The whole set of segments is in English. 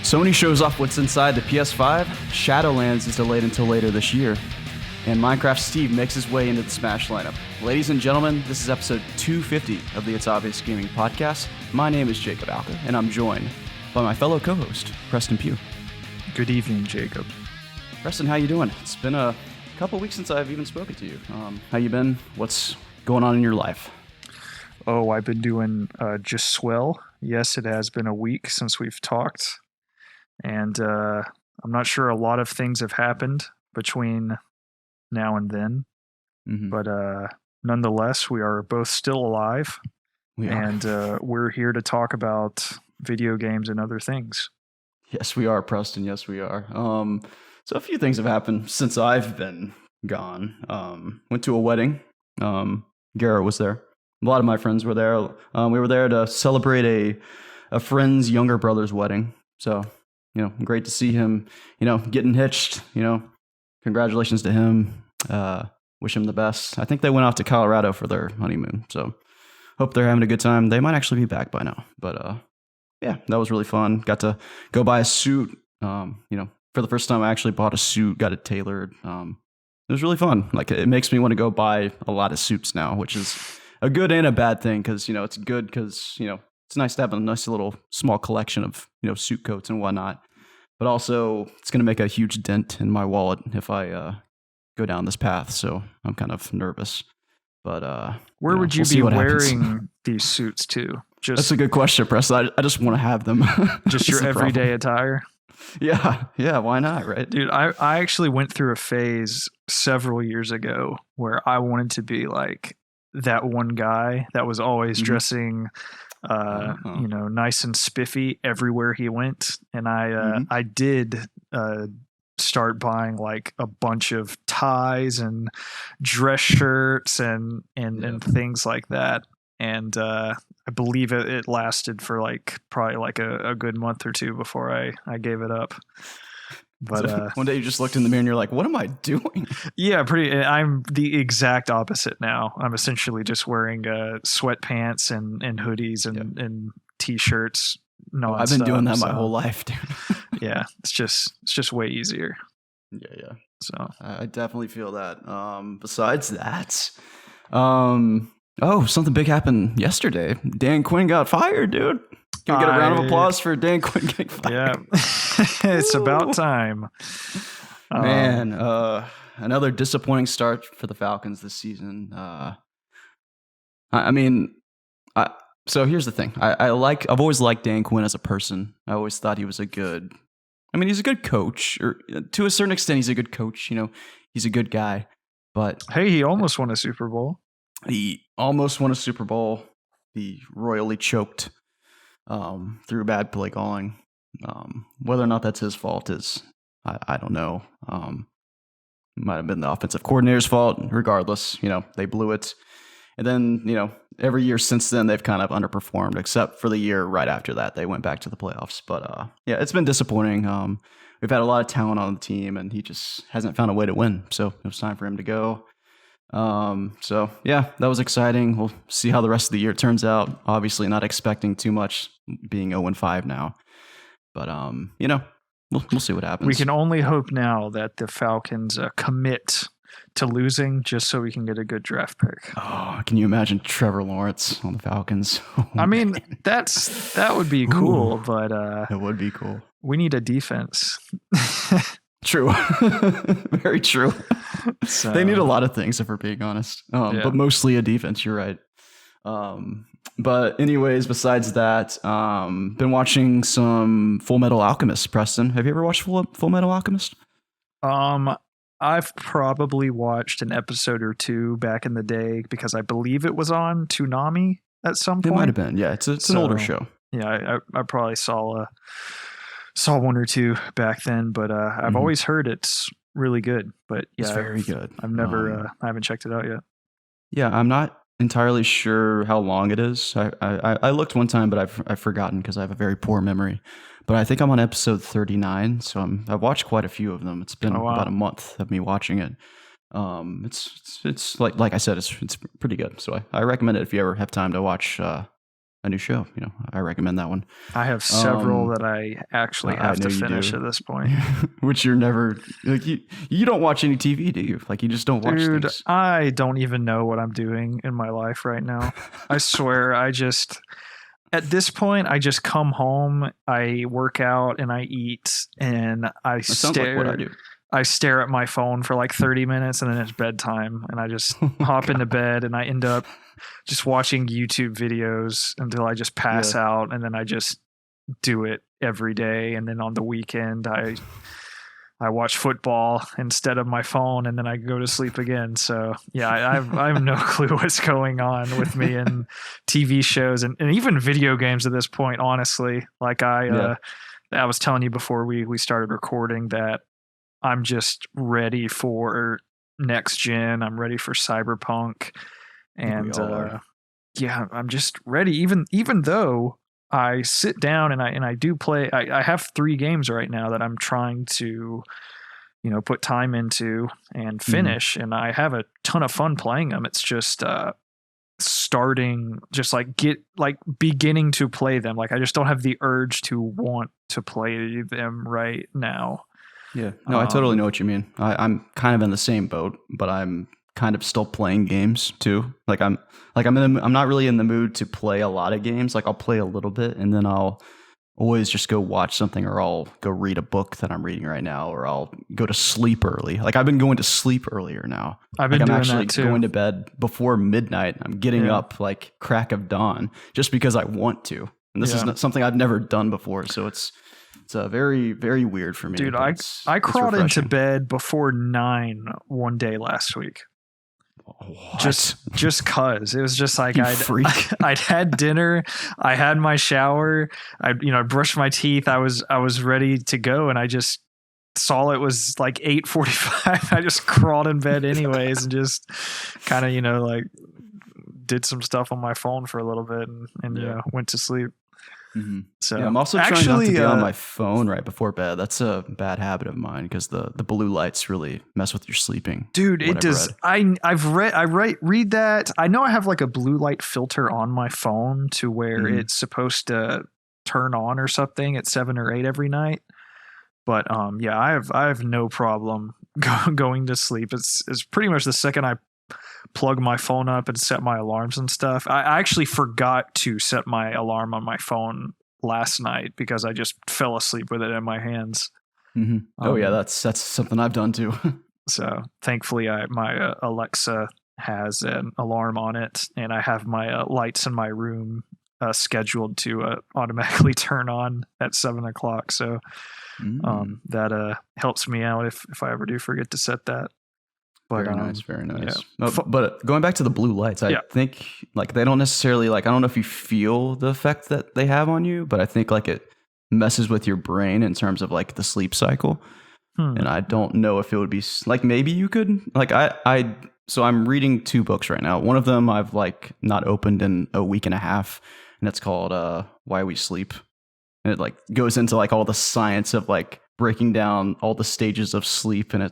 Sony shows off what's inside the PS5, Shadowlands is delayed until later this year, and Minecraft Steve makes his way into the Smash lineup. Ladies and gentlemen, this is episode 250 of the It's Obvious Gaming podcast. My name is Jacob Alka, and I'm joined by my fellow co-host, Preston Pugh. Good evening, Jacob. Preston, how you doing? It's been a couple weeks since I've even spoken to you. How you been? What's going on in your life? Oh, I've been doing just swell. Yes, it has been a week since we've talked. And I'm not sure a lot of things have happened between now and then. Mm-hmm. But nonetheless, we are both still alive. And we're here to talk about video games and other things. Yes, we are, Preston. Yes, we are. So a few things have happened since I've been gone. Went to a wedding. Garrett was there. A lot of my friends were there. We were there to celebrate a friend's younger brother's wedding. So, great to see him, getting hitched, congratulations to him. Wish him the best. I think they went off to Colorado for their honeymoon. So hope they're having a good time. They might actually be back by now, but, yeah, that was really fun. Got to go buy a suit. For the first time, I actually bought a suit, got it tailored. It was really fun. Like, it makes me want to go buy a lot of suits now, which is a good and a bad thing. Cause it's good because, it's nice to have a nice little small collection of, suit coats and whatnot. But also, it's going to make a huge dent in my wallet if I go down this path. So I'm kind of nervous. But where would you be wearing these suits to? That's a good question, Preston. I just want to have them. Just your everyday attire? Yeah, why not, right? Dude, I actually went through a phase several years ago where I wanted to be like that one guy that was always dressing nice and spiffy everywhere he went. And I did start buying like a bunch of ties and dress shirts and things like that. And I believe it lasted for probably a good month or two before I gave it up. But so one day you just looked in the mirror and you're like, what am I doing? Yeah, I'm the exact opposite now. I'm essentially just wearing sweatpants and hoodies and t-shirts. I've been doing that my whole life, dude. Yeah, it's just way easier. Yeah. So I definitely feel that. Besides that, something big happened yesterday. Dan Quinn got fired, dude. Can we get a round of applause for Dan Quinn getting fired? Yeah, it's about time. Man, another disappointing start for the Falcons this season. So here's the thing. I've always liked Dan Quinn as a person. I always thought he was he's a good coach, or to a certain extent, he's a good coach. He's a good guy. But hey, he almost won a Super Bowl. He almost won a Super Bowl. He royally choked through bad play calling. Whether or not that's his fault is, I don't know. Might have been the offensive coordinator's fault. Regardless, they blew it. And then, every year since then, they've kind of underperformed, except for the year right after that. They went back to the playoffs. But, it's been disappointing. We've had a lot of talent on the team, and he just hasn't found a way to win. So it was time for him to go. That was exciting. We'll see how the rest of the year turns out. Obviously not expecting too much, being 0-5 now, but we'll see what happens. We can only hope now that the Falcons commit to losing just so we can get a good draft pick. Oh, can you imagine Trevor Lawrence on the Falcons? That would be cool. Ooh, but it would be cool. We need a defense. True. Very true. So, they need a lot of things, if we're being honest. But mostly a defense, you're right. But anyways, besides that, been watching some Fullmetal Alchemist, Preston. Have you ever watched Fullmetal Alchemist? I've probably watched an episode or two back in the day because I believe it was on Toonami at some point. It might have been. Yeah, it's an older show. Yeah, I probably saw one or two back then, but I've always heard it's really good. But yeah, it's very good. I've never, I haven't checked it out yet. Yeah, I'm not entirely sure how long it is. I looked one time, but I've forgotten because I have a very poor memory. But I think I'm on episode 39, so I've watched quite a few of them. It's been about a month of me watching it. It's like I said, it's pretty good. So I recommend it if you ever have time to watch a a new show. I recommend that one. I have several that I actually have to finish at this point. Which you're never like you don't watch any TV, do you? Like you just don't watch things. I don't even know what I'm doing in my life right now. I swear, at this point, I just come home, I work out, and I eat, and I stare. Like what I do. I stare at my phone for like 30 minutes, and then it's bedtime, and I just hop into bed, and I end up just watching YouTube videos until I just pass out, and then I just do it every day, and then on the weekend I watch football instead of my phone, and then I go to sleep again. So yeah, I have no clue what's going on with me and TV shows and even video games at this point, honestly. Like I was telling you before we started recording that I'm just ready for next gen. I'm ready for Cyberpunk, and I'm just ready. Even though I sit down and I do play. I have 3 games right now that I'm trying to, put time into and finish, and I have a ton of fun playing them. It's just beginning to play them. Like I just don't have the urge to want to play them right now. Yeah, no, I totally know what you mean. I'm kind of in the same boat, but I'm kind of still playing games too. I'm not really in the mood to play a lot of games. Like I'll play a little bit, and then I'll always just go watch something, or I'll go read a book that I'm reading right now, or I'll go to sleep early. Like I've been going to sleep earlier now. I'm actually going to bed before midnight. I'm getting up like crack of dawn just because I want to. And this is not something I've never done before, so it's very, very weird for me. Dude, I crawled into bed before 9 one day last week. What? Just cause it was just like I'd had dinner, I had my shower, I brushed my teeth, I was ready to go, and I just saw it was like 8:45. I just crawled in bed anyways and just kind of did some stuff on my phone for a little bit and went to sleep. Mm-hmm. So I'm also trying not to be on my phone right before bed. That's a bad habit of mine because the blue lights really mess with your sleeping. Dude, it does. Read that. I know I have like a blue light filter on my phone to where it's supposed to turn on or something at 7 or 8 every night. But I have no problem going to sleep. It's pretty much the second I plug my phone up and set my alarms and stuff. I actually forgot to set my alarm on my phone last night because I just fell asleep with it in my hands. Mm-hmm. That's something I've done too. So thankfully my Alexa has an alarm on it, and I have my lights in my room scheduled to automatically turn on at 7 o'clock. So that helps me out if I ever do forget to set that. But, very nice. Yeah. But going back to the blue lights, I think they don't necessarily I don't know if you feel the effect that they have on you, but I think it messes with your brain in terms of the sleep cycle. And I don't know if it would be maybe you could so I'm reading 2 books right now. One of them I've not opened in a week and a half, and it's called Why We Sleep. And it goes into all the science of breaking down all the stages of sleep, and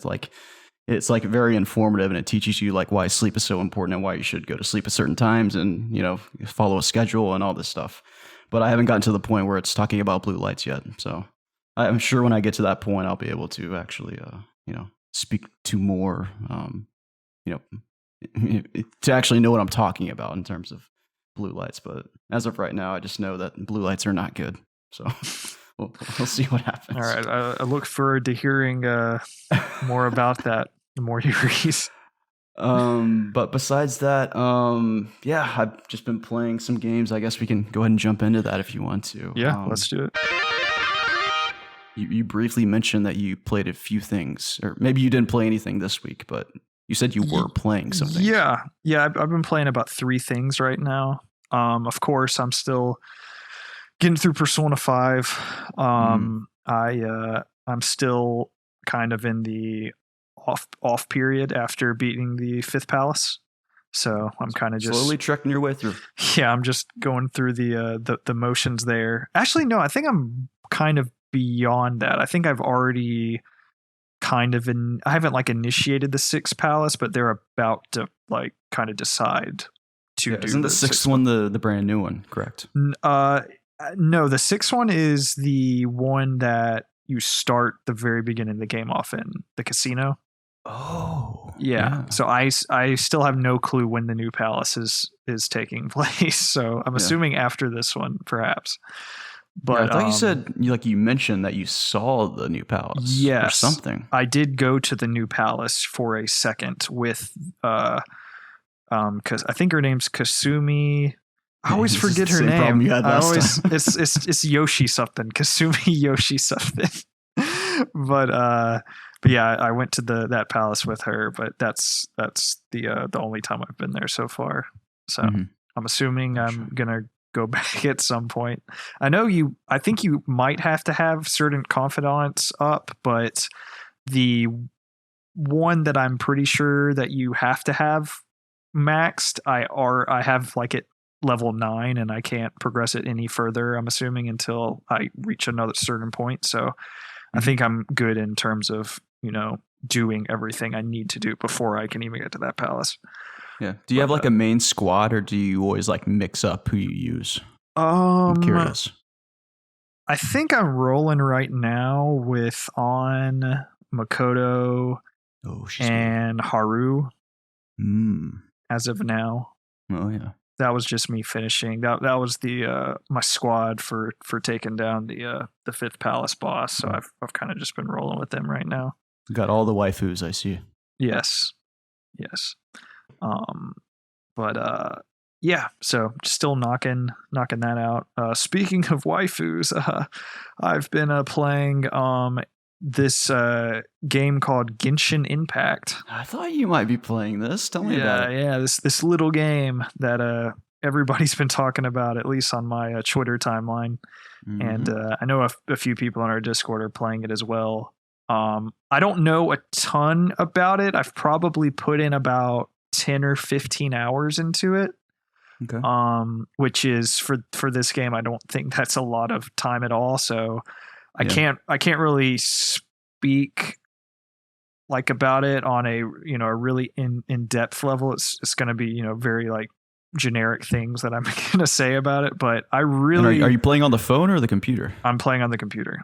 it's very informative, and it teaches you why sleep is so important and why you should go to sleep at certain times and, follow a schedule and all this stuff. But I haven't gotten to the point where it's talking about blue lights yet. So I'm sure when I get to that point, I'll be able to actually, speak to more, to actually know what I'm talking about in terms of blue lights. But as of right now, I just know that blue lights are not good. So we'll see what happens. All right. I look forward to hearing more about that the more you read. But besides that, I've just been playing some games. I guess we can go ahead and jump into that if you want to. Yeah, let's do it. You briefly mentioned that you played a few things, or maybe you didn't play anything this week, but you said you were playing something. Yeah. I've been playing about 3 things right now. Of course, I'm still getting through Persona 5. I'm still kind of in the off period after beating the 5th palace. So I'm kind of just slowly trekking your way through. Yeah, I'm just going through the motions there. Actually, no, I think I'm kind of beyond that. I think I've already I haven't initiated the 6th palace, but they're about to kind of decide to do. Isn't the sixth one the brand new one, correct? No, the sixth one is the one that you start the very beginning of the game off in the casino. Oh, yeah. So I still have no clue when the new palace is taking place. So I'm assuming after this one, perhaps. But I thought you said you mentioned that you saw the new palace. Yes, or something. I did go to the new palace for a second with because I think her name's Kasumi. I always forget her name. You had last time. It's Yoshi something. Kasumi Yoshi something. But yeah, I went to that palace with her, but that's the only time I've been there so far. So I'm assuming I'm gonna go back at some point. I think you might have to have certain confidants up, but the one that I'm pretty sure that you have to have maxed, I have like at level 9 and I can't progress it any further, I'm assuming, until I reach another certain point. So I think I'm good in terms of, doing everything I need to do before I can even get to that palace. Yeah. Do you have like a main squad, or do you always like mix up who you use? I'm curious. I think I'm rolling right now with Makoto and Haru. As of now. Oh yeah. That was just me finishing. That was the my squad for taking down the 5th palace boss. So I've kind of just been rolling with them right now. Got all the waifus, I see. Yes. But yeah, so still knocking that out. Speaking of waifus, I've been playing this game called Genshin Impact. I thought you might be playing this. Tell me about it. Yeah, this little game that everybody's been talking about, at least on my Twitter timeline. And I know a few people on our Discord are playing it as well. I don't know a ton about it. I've probably put in about 10 or 15 hours into it. Okay. Which is for this game, I don't think that's a lot of time at all. So I can't really speak like about it on a a really in depth level. It's going to be very like generic things that I'm going to say about it. But I really are you playing on the phone or the computer? I'm playing on the computer.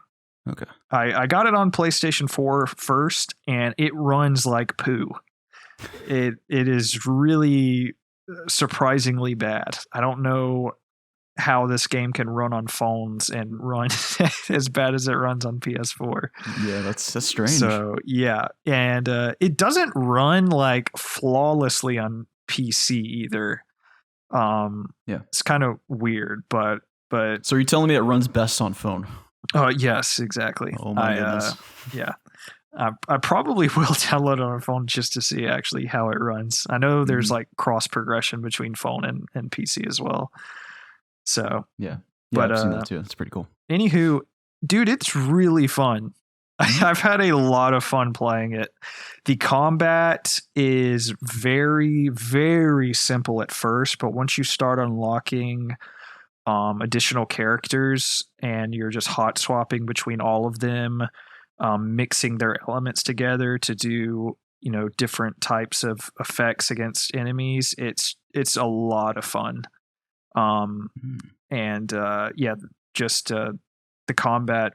Okay. I got it on PlayStation 4 first, and it runs like poo. It is really surprisingly bad. I don't know how this game can run on phones and run as bad as it runs on PS4. Yeah, that's strange. So yeah, and it doesn't run like flawlessly on PC either. It's kind of weird, but so are you telling me it runs best on phone? Oh yes, exactly. Oh my goodness. Yeah. I probably will download it on a phone just to see actually how it runs. I know there's like cross progression between phone and PC as well. So yeah, but I've seen that too. It's pretty cool. Anywho, dude, it's really fun. I've had a lot of fun playing it. The combat is very, very simple at first, but once you start unlocking additional characters and you're just hot swapping between all of them, mixing their elements together to do different types of effects against enemies, it's a lot of fun. And just the combat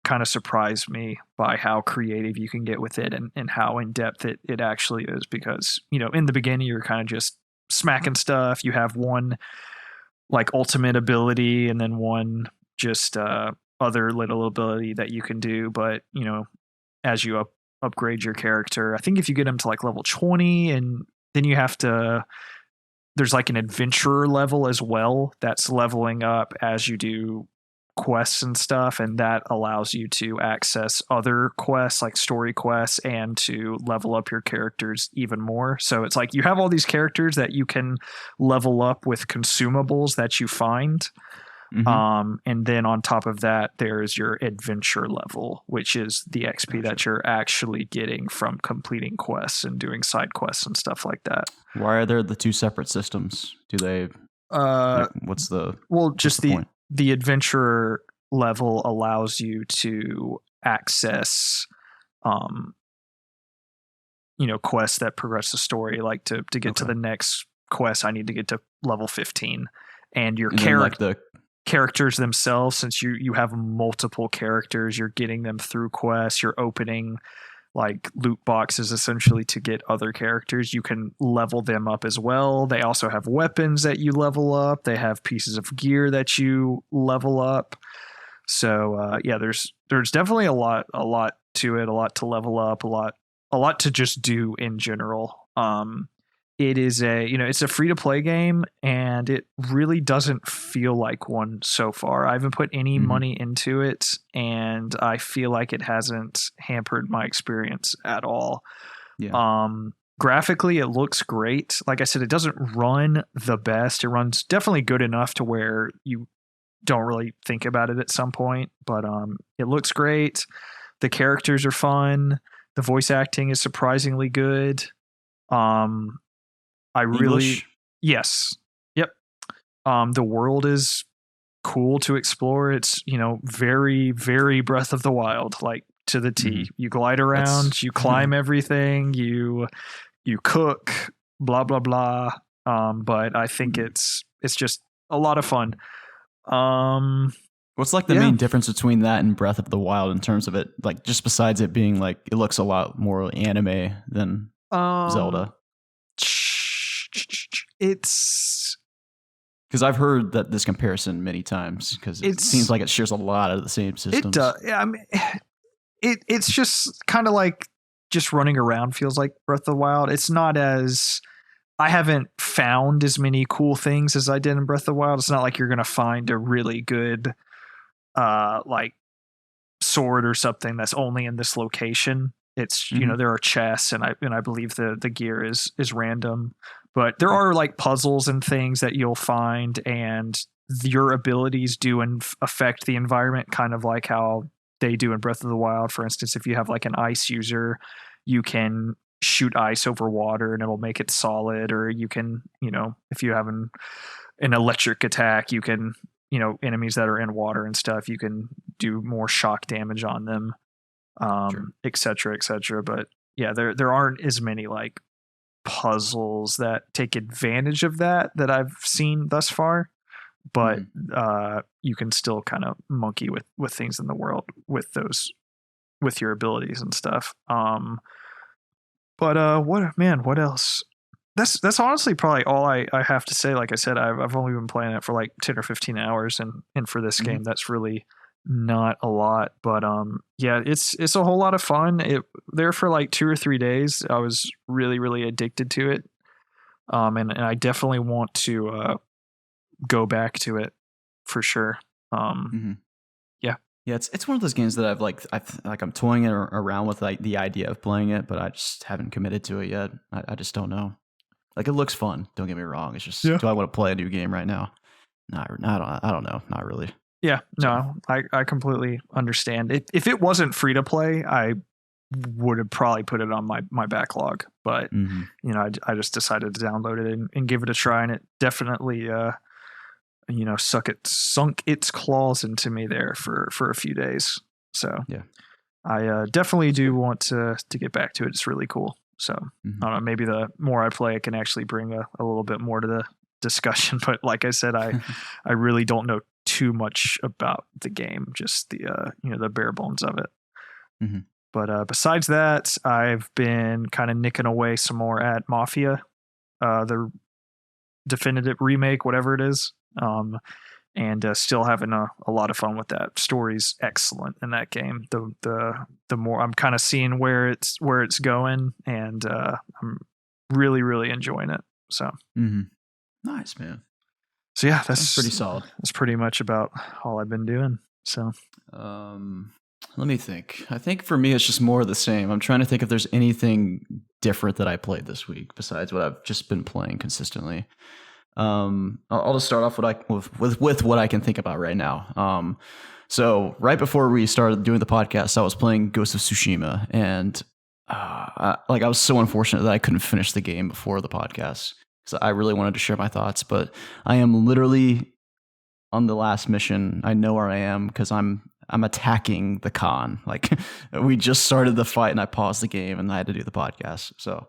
kind of surprised me by how creative you can get with it and how in depth it actually is, because in the beginning you're kind of just smacking stuff. You have one like ultimate ability and then one just other little ability that you can do, but as you upgrade your character, I think if you get them to like level 20, and then you have to, there's like an adventurer level as well that's leveling up as you do quests and stuff, and that allows you to access other quests like story quests and to level up your characters even more. So it's like you have all these characters that you can level up with consumables that you find. And then on top of that, there's your adventure level, which is the XP that you're actually getting from completing quests and doing side quests and stuff like that. Why are there the two separate systems? Do they what's the point? The adventurer level allows you to access quests that progress the story, like to get to the next quest I need to get to level 15, and your characters themselves, since you have multiple characters, you're getting them through quests, you're opening like loot boxes essentially to get other characters. You can level them up as well. They also have weapons that you level up. They have pieces of gear that you level up. So there's definitely a lot to it, a lot to level up, a lot to just do in general. It is it's a free to play game, and it really doesn't feel like one so far. I haven't put any money into it, and I feel like it hasn't hampered my experience at all. Yeah. Graphically, it looks great. Like I said, it doesn't run the best. It runs definitely good enough to where you don't really think about it at some point, but it looks great. The characters are fun. The voice acting is surprisingly good. Yes. Yep. The world is cool to explore. It's, very, very Breath of the Wild, like to the T. You glide around, you climb everything, you cook, blah, blah, blah. But I think it's just a lot of fun. What's like the main difference between that and Breath of the Wild in terms of it, like just besides it being like, it looks a lot more anime than Zelda? It's because I've heard that this comparison many times, because it seems like it shares a lot of the same systems. It does. Yeah, I mean, it's just kind of like just running around feels like Breath of the Wild. It's not as, I haven't found as many cool things as I did in Breath of the Wild. It's not like you're going to find a really good like sword or something that's only in this location. It's, there are chests, and I believe the gear is random, but there are like puzzles and things that you'll find, and your abilities do affect the environment, kind of like how they do in Breath of the Wild. For instance, if you have like an ice user, you can shoot ice over water and it'll make it solid, or you can, if you have an electric attack, you can, enemies that are in water and stuff, you can do more shock damage on them. Et cetera, but yeah, there aren't as many like puzzles that take advantage of that I've seen thus far, but you can still kind of monkey with things in the world with your abilities and stuff. What else? That's honestly probably all I have to say. Like I said, I've only been playing it for like 10 or 15 hours, and for this game, that's really not a lot, but it's a whole lot of fun. There for like 2 or 3 days, I was really, really addicted to it, and I definitely want to go back to it for sure. Yeah, it's one of those games that I'm toying around with like the idea of playing it, but I just haven't committed to it yet. I just don't know. Like, it looks fun, don't get me wrong. It's just, do I want to play a new game right now? I don't know, not really. Yeah, no, I completely understand. If it wasn't free to play, I would have probably put it on my backlog. But I just decided to download it and give it a try, and it definitely sunk its claws into me there for a few days. So yeah, I definitely do want to get back to it. It's really cool. So I don't know, maybe the more I play, I can actually bring a little bit more to the discussion. But like I said, I really don't know too much about the game, just the bare bones of it. But besides that, I've been kind of nicking away some more at Mafia, the definitive remake, whatever it is, and still having a lot of fun with that. Story's excellent in that game. The more I'm kind of seeing where it's going, and I'm really, really enjoying it. So nice, man. So yeah, that's pretty solid. That's pretty much about all I've been doing. So let me think. I think for me, it's just more of the same. I'm trying to think if there's anything different that I played this week besides what I've just been playing consistently. I'll just start off with what I can think about right now. So right before we started doing the podcast, I was playing Ghost of Tsushima, and I was so unfortunate that I couldn't finish the game before the podcast, because I really wanted to share my thoughts. But I am literally on the last mission. I know where I am because I'm attacking the Khan. Like, we just started the fight, and I paused the game, and I had to do the podcast. So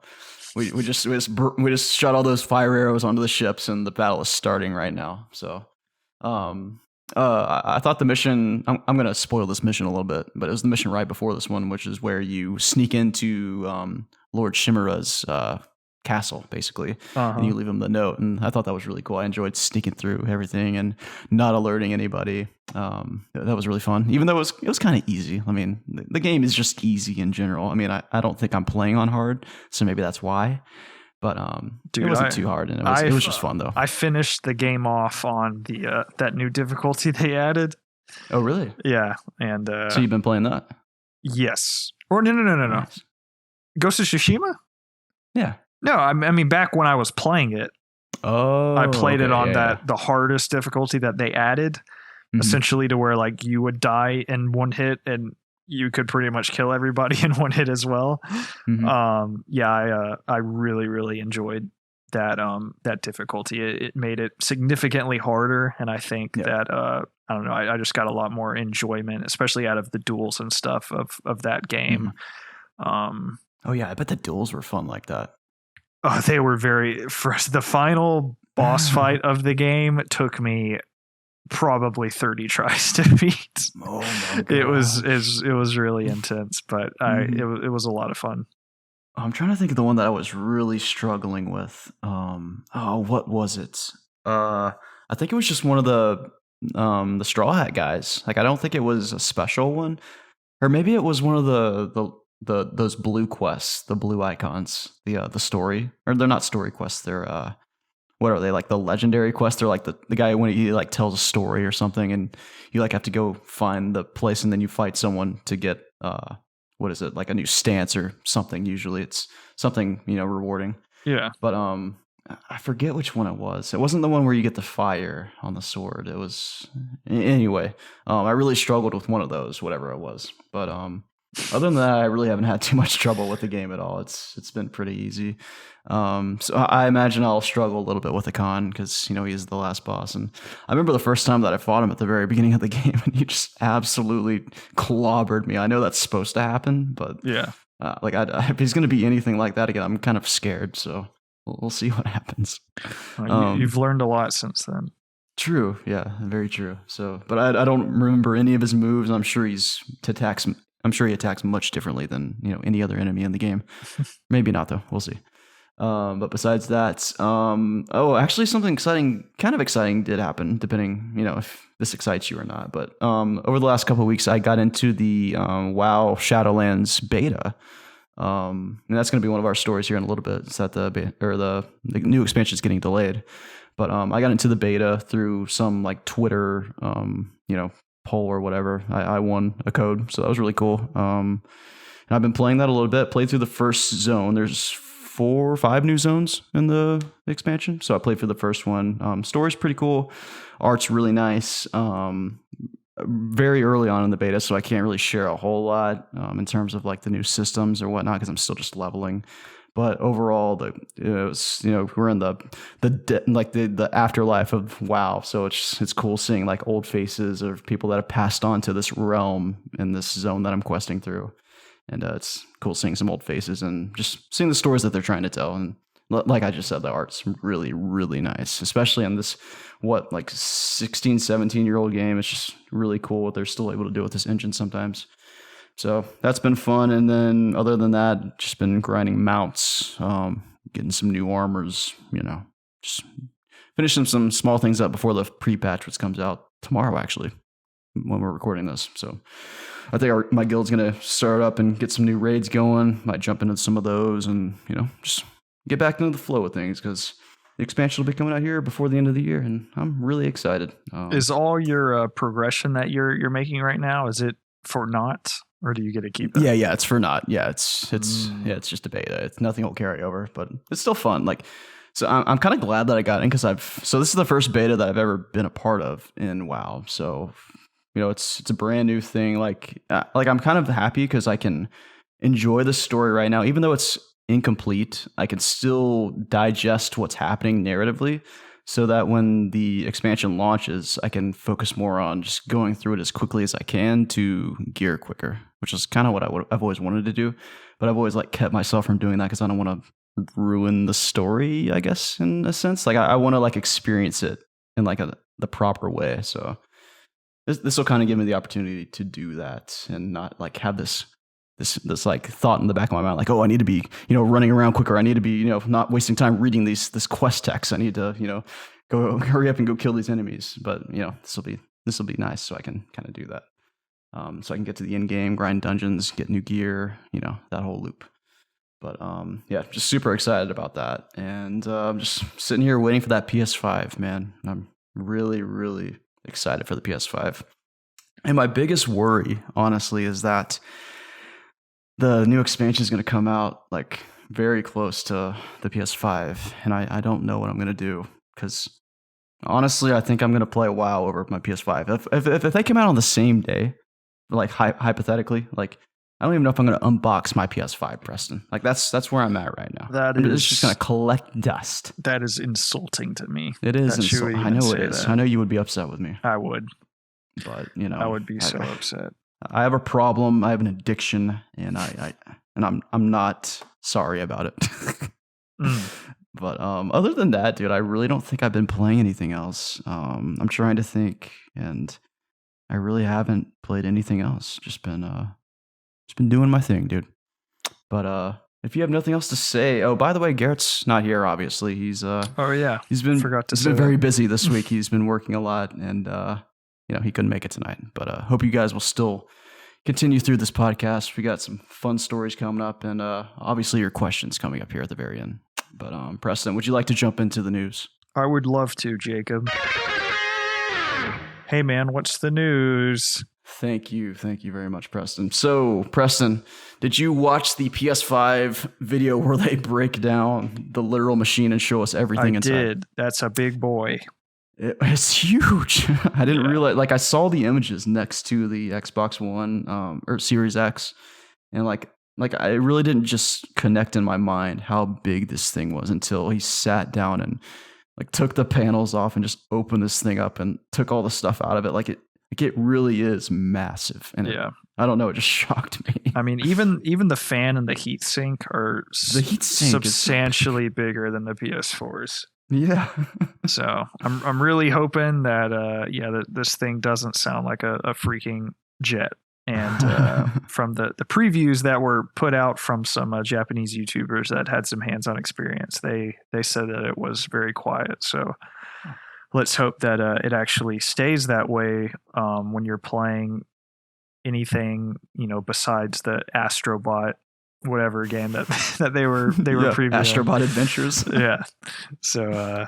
we just shot all those fire arrows onto the ships, and the battle is starting right now. So, I thought the mission. I'm gonna spoil this mission a little bit, but it was the mission right before this one, which is where you sneak into Lord Shimura's castle, basically, and you leave him the note. And I thought that was really cool. I enjoyed sneaking through everything and not alerting anybody. That was really fun, even though it was kind of easy. I mean, the game is just easy in general. I mean, I don't think I'm playing on hard, so maybe that's why. But Dude, it wasn't too hard, and it was just fun though. I finished the game off on the that new difficulty they added. Oh, really? Yeah, and so you've been playing that? Yes. Or no. Nice. Ghost of Tsushima? Yeah. No, I mean back when I was playing it. Oh, I played it on the hardest difficulty that they added, essentially to where like you would die in one hit and you could pretty much kill everybody in one hit as well. I really enjoyed that difficulty. It made it significantly harder, and I think that I don't know, I just got a lot more enjoyment, especially out of the duels and stuff of that game. Oh yeah, I bet the duels were fun like that. They were the final boss fight of the game took me probably 30 tries to beat. Oh my God. It was really intense, but it was a lot of fun. I'm trying to think of the one that I was really struggling with. What was it? I think it was just one of the Straw Hat guys. Like, I don't think it was a special one, or maybe it was one of those blue quests, the blue icons, the story, or they're not story quests. They're what are they, like the legendary quests? They're like the guy when he like tells a story or something, and you like have to go find the place, and then you fight someone to get what is it, like a new stance or something. Usually it's something rewarding. Yeah. But I forget which one it was. It wasn't the one where you get the fire on the sword. It was anyway. I really struggled with one of those, whatever it was. But other than that, I really haven't had too much trouble with the game at all. It's been pretty easy. So I imagine I'll struggle a little bit with the Khan because he is the last boss. And I remember the first time that I fought him at the very beginning of the game, and he just absolutely clobbered me. I know that's supposed to happen, but yeah, if he's going to be anything like that again, I'm kind of scared. So we'll see what happes. You've learned a lot since then. True, yeah, very true. So, but I don't remember any of his moves. I'm sure he attacks much differently than any other enemy in the game. Maybe not though. We'll see. But besides that, actually something kind of exciting did happen, depending, if this excites you or not. But over the last couple of weeks, I got into the WoW Shadowlands Beta. And that's going to be one of our stories here in a little bit. It's that the new expansion is getting delayed. But I got into the beta through some like Twitter, poll or whatever. I won a code, so that was really cool. And I've been playing that a little bit. Played through the first zone. There's 4 or 5 new zones in the expansion, so I played for the first one. Story's pretty cool. Art's really nice. Very early on in the beta, so I can't really share a whole lot in terms of like the new systems or whatnot because I'm still just leveling. But overall, we're in the afterlife of WoW, so it's cool seeing like old faces of people that have passed on to this realm in this zone that I'm questing through, and it's cool seeing some old faces and just seeing the stories that they're trying to tell. And like I just said, the art's really, really nice, especially on this 16, 17-year-old game. It's just really cool what they're still able to do with this engine sometimes. So that's been fun. And then other than that, just been grinding mounts, getting some new armors, just finishing some small things up before the pre-patch, which comes out tomorrow, actually, when we're recording this. So I think my guild's going to start up and get some new raids going. Might jump into some of those and, just get back into the flow of things because the expansion will be coming out here before the end of the year. And I'm really excited. Is all your progression that you're making right now, is it for naught? Or do you get to keep it? Yeah, it's for naught. Yeah, it's just a beta. It's nothing will carry over, but it's still fun. Like, so I'm kind of glad that I got in because so this is the first beta that I've ever been a part of in WoW. So, it's a brand new thing. Like I'm kind of happy because I can enjoy the story right now, even though it's incomplete. I can still digest what's happening narratively, so that when the expansion launches, I can focus more on just going through it as quickly as I can to gear quicker, which is kind of what I've always wanted to do. But I've always kept myself from doing that because I don't want to ruin the story, I guess, in a sense. Like I want to like experience it in like the proper way. So this will kind of give me the opportunity to do that and not like have this like thought in the back of my mind, like, oh, I need to be, running around quicker. I need to be, not wasting time reading this quest text. I need to, go hurry up and go kill these enemies. But this will be nice, so I can kind of do that. So I can get to the end game, grind dungeons, get new gear, that whole loop. But yeah, just super excited about that, and I'm just sitting here waiting for that PS5, man. I'm really, really excited for the PS5. And my biggest worry, honestly, is that the new expansion is going to come out like very close to the PS5, and I don't know what I'm going to do, because honestly, I think I'm going to play WoW over my PS5. If they come out on the same day, like hypothetically, like I don't even know if I'm going to unbox my PS5, Preston. Like that's where I'm at right now. It's just going to collect dust. That is insulting to me. It is insulting. I know it is. I know you would be upset with me. I would. But, I would be so upset. I have a problem. I have an addiction, and I'm not sorry about it. But other than that, dude, I really don't think I've been playing anything else. I'm trying to think, and I really haven't played anything else. Just been doing my thing, dude. But if you have nothing else to say, oh, by the way, Garrett's not here. Obviously, he's he's been very busy this week. He's been working a lot, and he couldn't make it tonight. But hope you guys will still continue through this podcast. We got some fun stories coming up, and obviously your questions coming up here at the very end. But Preston, would you like to jump into the news? I would love to, Jacob. Hey man, what's the news? Thank you very much, Preston. So, Preston, did you watch the PS5 video where they break down the literal machine and show us everything inside? I did. That's a big boy. It's huge. I didn't realize. Like, I saw the images next to the Xbox One or Series X, and like I really didn't just connect in my mind how big this thing was until he sat down and like took the panels off and just opened this thing up and took all the stuff out of it. Like it really is massive. And I don't know, it just shocked me. I mean, even the fan and the heatsink are substantially bigger than the PS4's. Yeah. So I'm really hoping that that this thing doesn't sound like a freaking jet. And from the previews that were put out from some Japanese YouTubers that had some hands-on experience, they said that it was very quiet. So let's hope that it actually stays that way when you're playing anything, besides the Astrobot whatever game that they were previewing. Astrobot Adventures. Yeah. So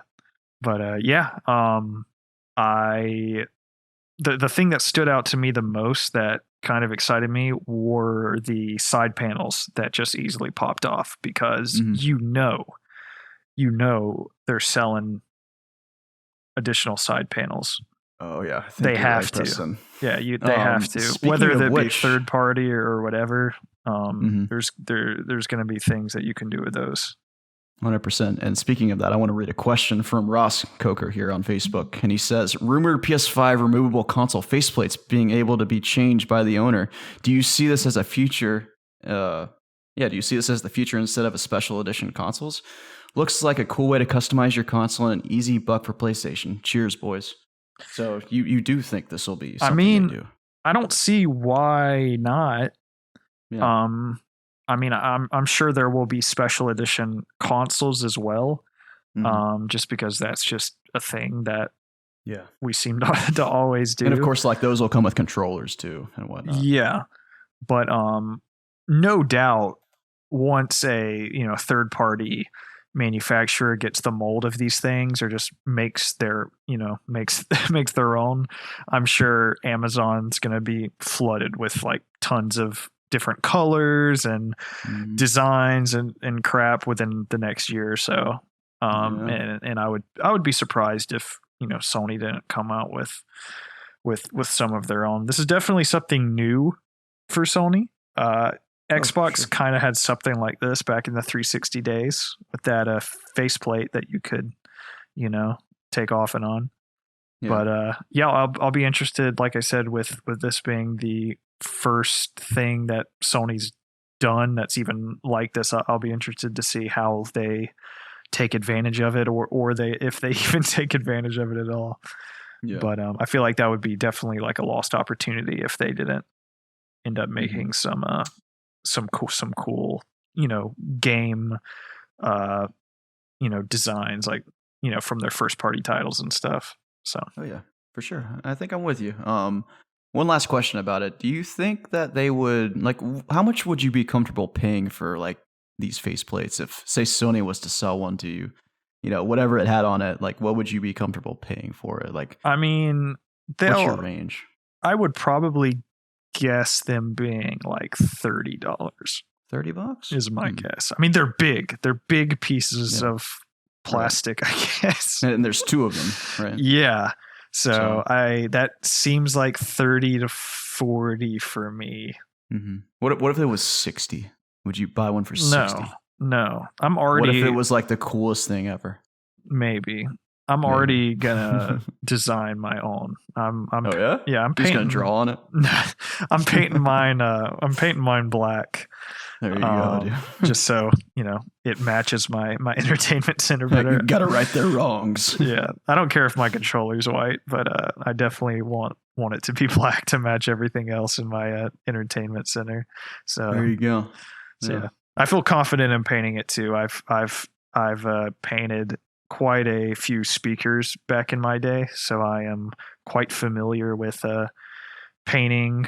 the thing that stood out to me the most that kind of excited me were the side panels that just easily popped off, because they're selling additional side panels. Oh yeah, they have to. Yeah, they have to. Whether that be third party or whatever, there's going to be things that you can do with those. 100%. And speaking of that, I want to read a question from Ross Coker here on Facebook. And he says, rumored PS5 removable console faceplates being able to be changed by the owner. Do you see this as a future? Do you see this as the future instead of a special edition consoles? Looks like a cool way to customize your console and an easy buck for PlayStation. Cheers, boys. So you do think this will be something they do? I don't see why not. Yeah. I'm sure there will be special edition consoles as well, just because that's just a thing that we seem to always do. And of course, like those will come with controllers too and whatnot. Yeah, but no doubt, once a third party manufacturer gets the mold of these things or just makes their makes their own, I'm sure Amazon's going to be flooded with like tons of different colors and designs and crap within the next year or so. And I would be surprised if Sony didn't come out with some of their own. This is definitely something new for Sony. Xbox kind of had something like this back in the 360 days with that faceplate that you could take off and on. But I'll be interested, like I said, with this being the first thing that Sony's done that's even like this. I'll be interested to see how they take advantage of it, or if they even take advantage of it at all. Yeah. But I feel like that would be definitely like a lost opportunity if they didn't end up making some cool game designs, like from their first party titles and stuff. So yeah, for sure. I think I'm with you. One last question about it. Do you think that they would, like, how much would you be comfortable paying for like these faceplates if, say, Sony was to sell one to you? Whatever it had on it, like, what would you be comfortable paying for it? Like, I mean, what's your range? I would probably guess them being like $30. $30 is my guess. I mean, they're big. They're big pieces of plastic, I guess. And there's 2 of them, right? Yeah. So that seems like 30 to 40 for me. Mm-hmm. What if it was 60? Would you buy one for 60? No. I'm already. What if it was like the coolest thing ever? Maybe. I'm already gonna design my own. Oh yeah? Yeah, I'm just gonna draw on it. I'm painting mine. I'm painting mine black. There you go, dude. Just so it matches my entertainment center better. You gotta right their wrongs. Yeah, I don't care if my controller's white, but I definitely want it to be black to match everything else in my entertainment center. So there you go. So yeah, I feel confident in painting it too. I've painted quite a few speakers back in my day, so I am quite familiar with painting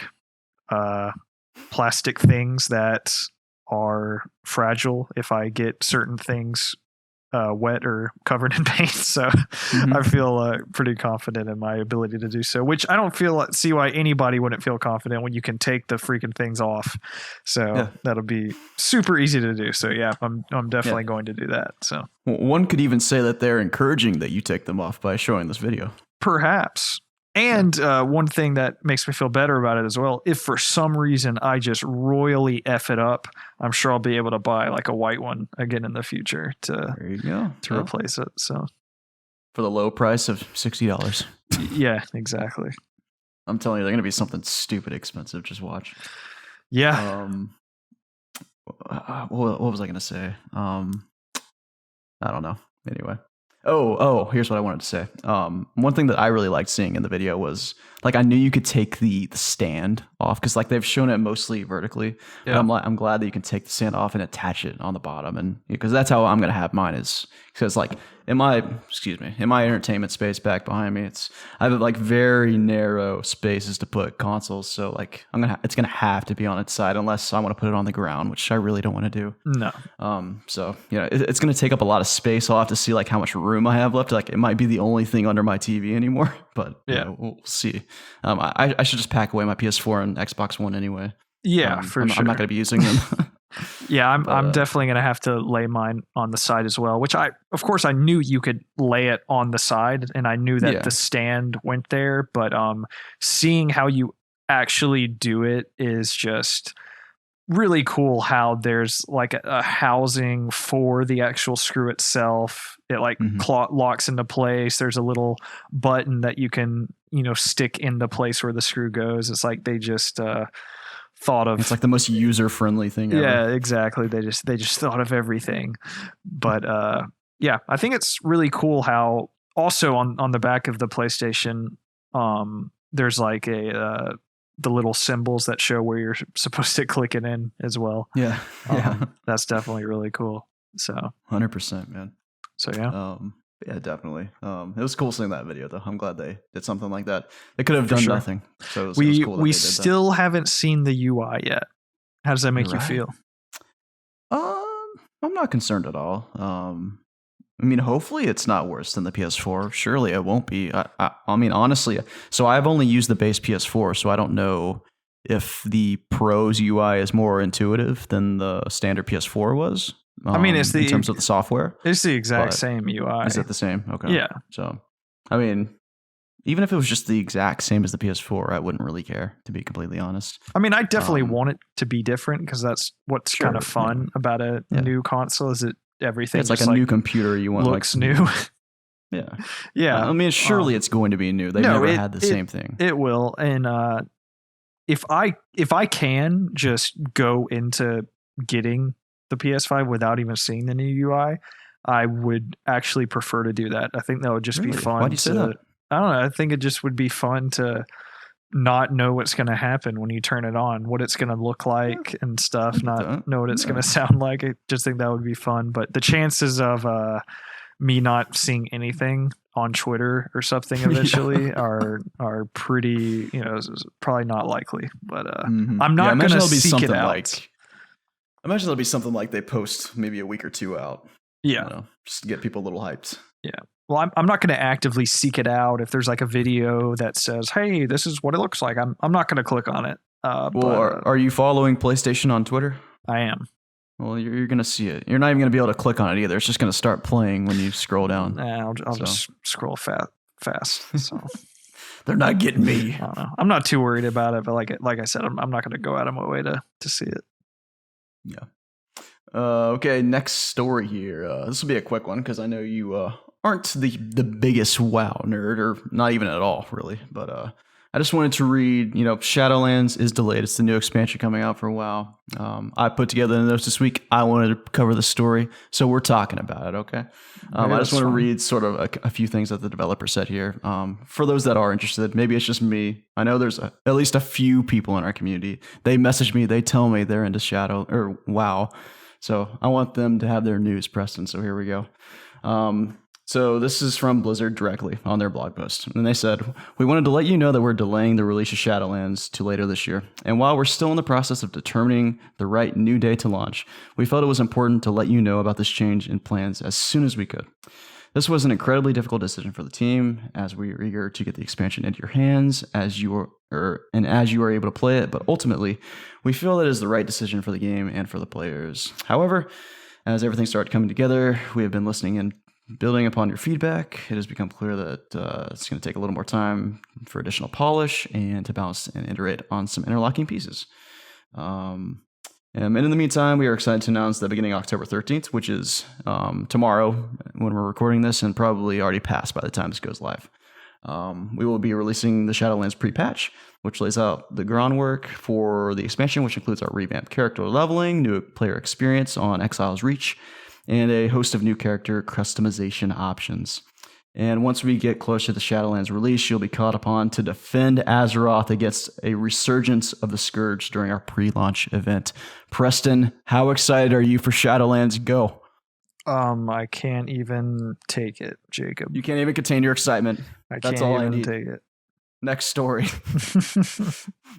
plastic things that are fragile if I get certain things wet or covered in paint. So I feel pretty confident in my ability to do so, which I don't see why anybody wouldn't feel confident when you can take the freaking things off. So that'll be super easy to do. So yeah, I'm definitely going to do that. So one could even say that they're encouraging that you take them off by showing this video. Perhaps. And one thing that makes me feel better about it as well, if for some reason I just royally F it up, I'm sure I'll be able to buy like a white one again in the future to replace it. So for the low price of $60. Yeah, exactly. I'm telling you, they're going to be something stupid expensive. Just watch. Yeah. What was I going to say? I don't know. Anyway. Oh, here's what I wanted to say. One thing that I really liked seeing in the video was, like, I knew you could take the stand off because, like, they've shown it mostly vertically. Yeah. I'm glad that you can take the stand off and attach it on the bottom, and because that's how I'm gonna have mine. Is because, like, in my entertainment space back behind me, I have like very narrow spaces to put consoles, so like it's gonna have to be on its side unless I want to put it on the ground, which I really don't want to do. No. So it's gonna take up a lot of space. I'll have to see like how much room I have left. Like it might be the only thing under my TV anymore, but we'll see. I should just pack away my PS4 and Xbox One anyway. Yeah, for sure. I'm not gonna be using them. Yeah, I'm definitely going to have to lay mine on the side as well, which of course I knew you could lay it on the side, and I knew that the stand went there, but seeing how you actually do it is just really cool. How there's like a housing for the actual screw itself. It like locks into place. There's a little button that you can, stick in the place where the screw goes. It's like they just thought of. It's like the most user-friendly thing ever. Yeah, exactly. They just thought of everything. But yeah, I think it's really cool how also on the back of the PlayStation, there's like the little symbols that show where you're supposed to click it in as well. Yeah. That's definitely really cool. So 100%, man. So yeah. Yeah, definitely. It was cool seeing that video, though. I'm glad they did something like that. They could have done nothing. So it was cool that we they did still haven't seen the UI yet. How does that make you feel? I'm not concerned at all. I mean, hopefully it's not worse than the PS4. Surely it won't be. I mean, honestly, so I've only used the base PS4, so I don't know if the Pro's UI is more intuitive than the standard PS4 was. I mean, it's in terms of the software. It's the exact same UI. Is it the same? Okay. Yeah. So, I mean, even if it was just the exact same as the PS4, I wouldn't really care, to be completely honest. I mean, I definitely want it to be different because that's what's kind of fun about a new console. Is it everything? It's like a new computer. You want looks new. Yeah. Yeah. I mean, surely it's going to be new. They've never had the same thing. It will, and if I can just go into getting the PS5 without even seeing the new UI, I would actually prefer to do that. I think that would just be fun. Why do you say that? I don't know. I think it just would be fun to not know what's going to happen when you turn it on, what it's going to look like and stuff, not know what it's going to sound like. I just think that would be fun. But the chances of me not seeing anything on Twitter or something eventually are pretty, probably not likely. But I'm not going to seek it out. I imagine there'll be something like they post maybe a week or two out. Yeah. Just to get people a little hyped. Yeah. Well, I'm not going to actively seek it out. If there's like a video that says, "Hey, this is what it looks like," I'm not going to click on it. Are you following PlayStation on Twitter? I am. Well, you're going to see it. You're not even going to be able to click on it either. It's just going to start playing when you scroll down. I'll just scroll fast. So they're not getting me. I don't know. I'm not too worried about it, but like I said, I'm not going to go out of my way to see it. Yeah. Okay, next story here. This will be a quick one because I know you aren't the biggest WoW nerd, or not even at all, really. But I just wanted to read, Shadowlands is delayed. It's the new expansion coming out for WoW. I put together the notes this week. I wanted to cover the story, so we're talking about it, okay? I just want to read sort of a few things that the developer said here. For those that are interested, maybe it's just me. I know there's at least a few people in our community. They message me. They tell me they're into WoW. So I want them to have their news, Preston. So here we go. So this is from Blizzard directly on their blog post. And they said, "We wanted to let you know that we're delaying the release of Shadowlands to later this year. And while we're still in the process of determining the right new day to launch, we felt it was important to let you know about this change in plans as soon as we could. This was an incredibly difficult decision for the team, as we are eager to get the expansion into your hands as you are able to play it, but ultimately, we feel that it is the right decision for the game and for the players. However, as everything started coming together, we have been listening and building upon your feedback. It has become clear that it's going to take a little more time for additional polish and to balance and iterate on some interlocking pieces. And in the meantime, we are excited to announce that beginning October 13th, which is tomorrow when we're recording this and probably already passed by the time this goes live, we will be releasing the Shadowlands Pre-Patch, which lays out the groundwork for the expansion, which includes our revamped character leveling, new player experience on Exile's Reach, and a host of new character customization options. And once we get closer to the Shadowlands release, you'll be called upon to defend Azeroth against a resurgence of the Scourge during our pre-launch event. Preston, how excited are you for Shadowlands Go? I can't even take it, Jacob. You can't even contain your excitement. That's all I need. Take it. Next story.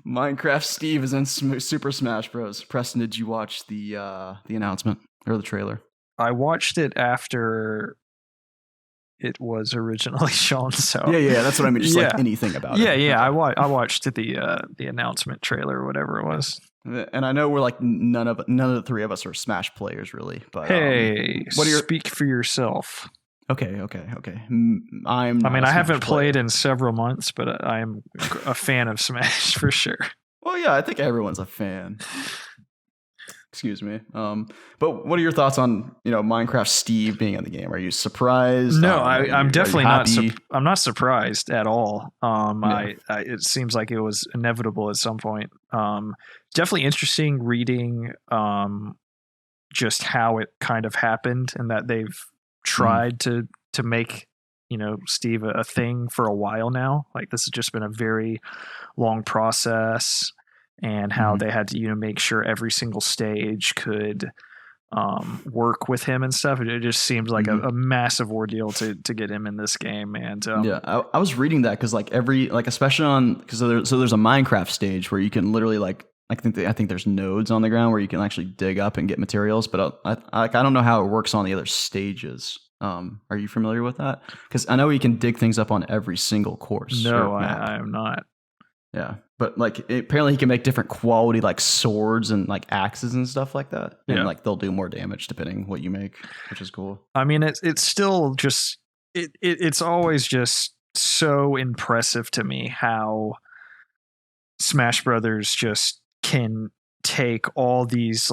Minecraft Steve is in Super Smash Bros. Preston, did you watch the announcement or the trailer? I watched it after it was originally shown. So yeah, that's what I mean. Just like anything about it. Yeah. I watched the announcement trailer or whatever it was. And I know we're like none of the three of us are Smash players, really. But hey, speak for yourself. Okay. I haven't played in several months, but I am a fan of Smash for sure. Well, yeah, I think everyone's a fan. Excuse me. But what are your thoughts on Minecraft Steve being in the game? Are you surprised? No, I'm definitely not. I'm not surprised at all. It seems like it was inevitable at some point. Definitely interesting reading just how it kind of happened, and that they've tried to make Steve a thing for a while now. Like this has just been a very long process. And how they had to, make sure every single stage could work with him and stuff. It just seems like a massive ordeal to get him in this game. And I was reading that because especially on there's a Minecraft stage where you can literally I think there's nodes on the ground where you can actually dig up and get materials. But I don't know how it works on the other stages. Are you familiar with that? Because I know you can dig things up on every single course. No, I am not. Yeah, but apparently he can make different quality swords and axes and stuff like that, and they'll do more damage depending what you make, which is cool. I mean, it's still just it's always just so impressive to me how Smash Brothers just can take all these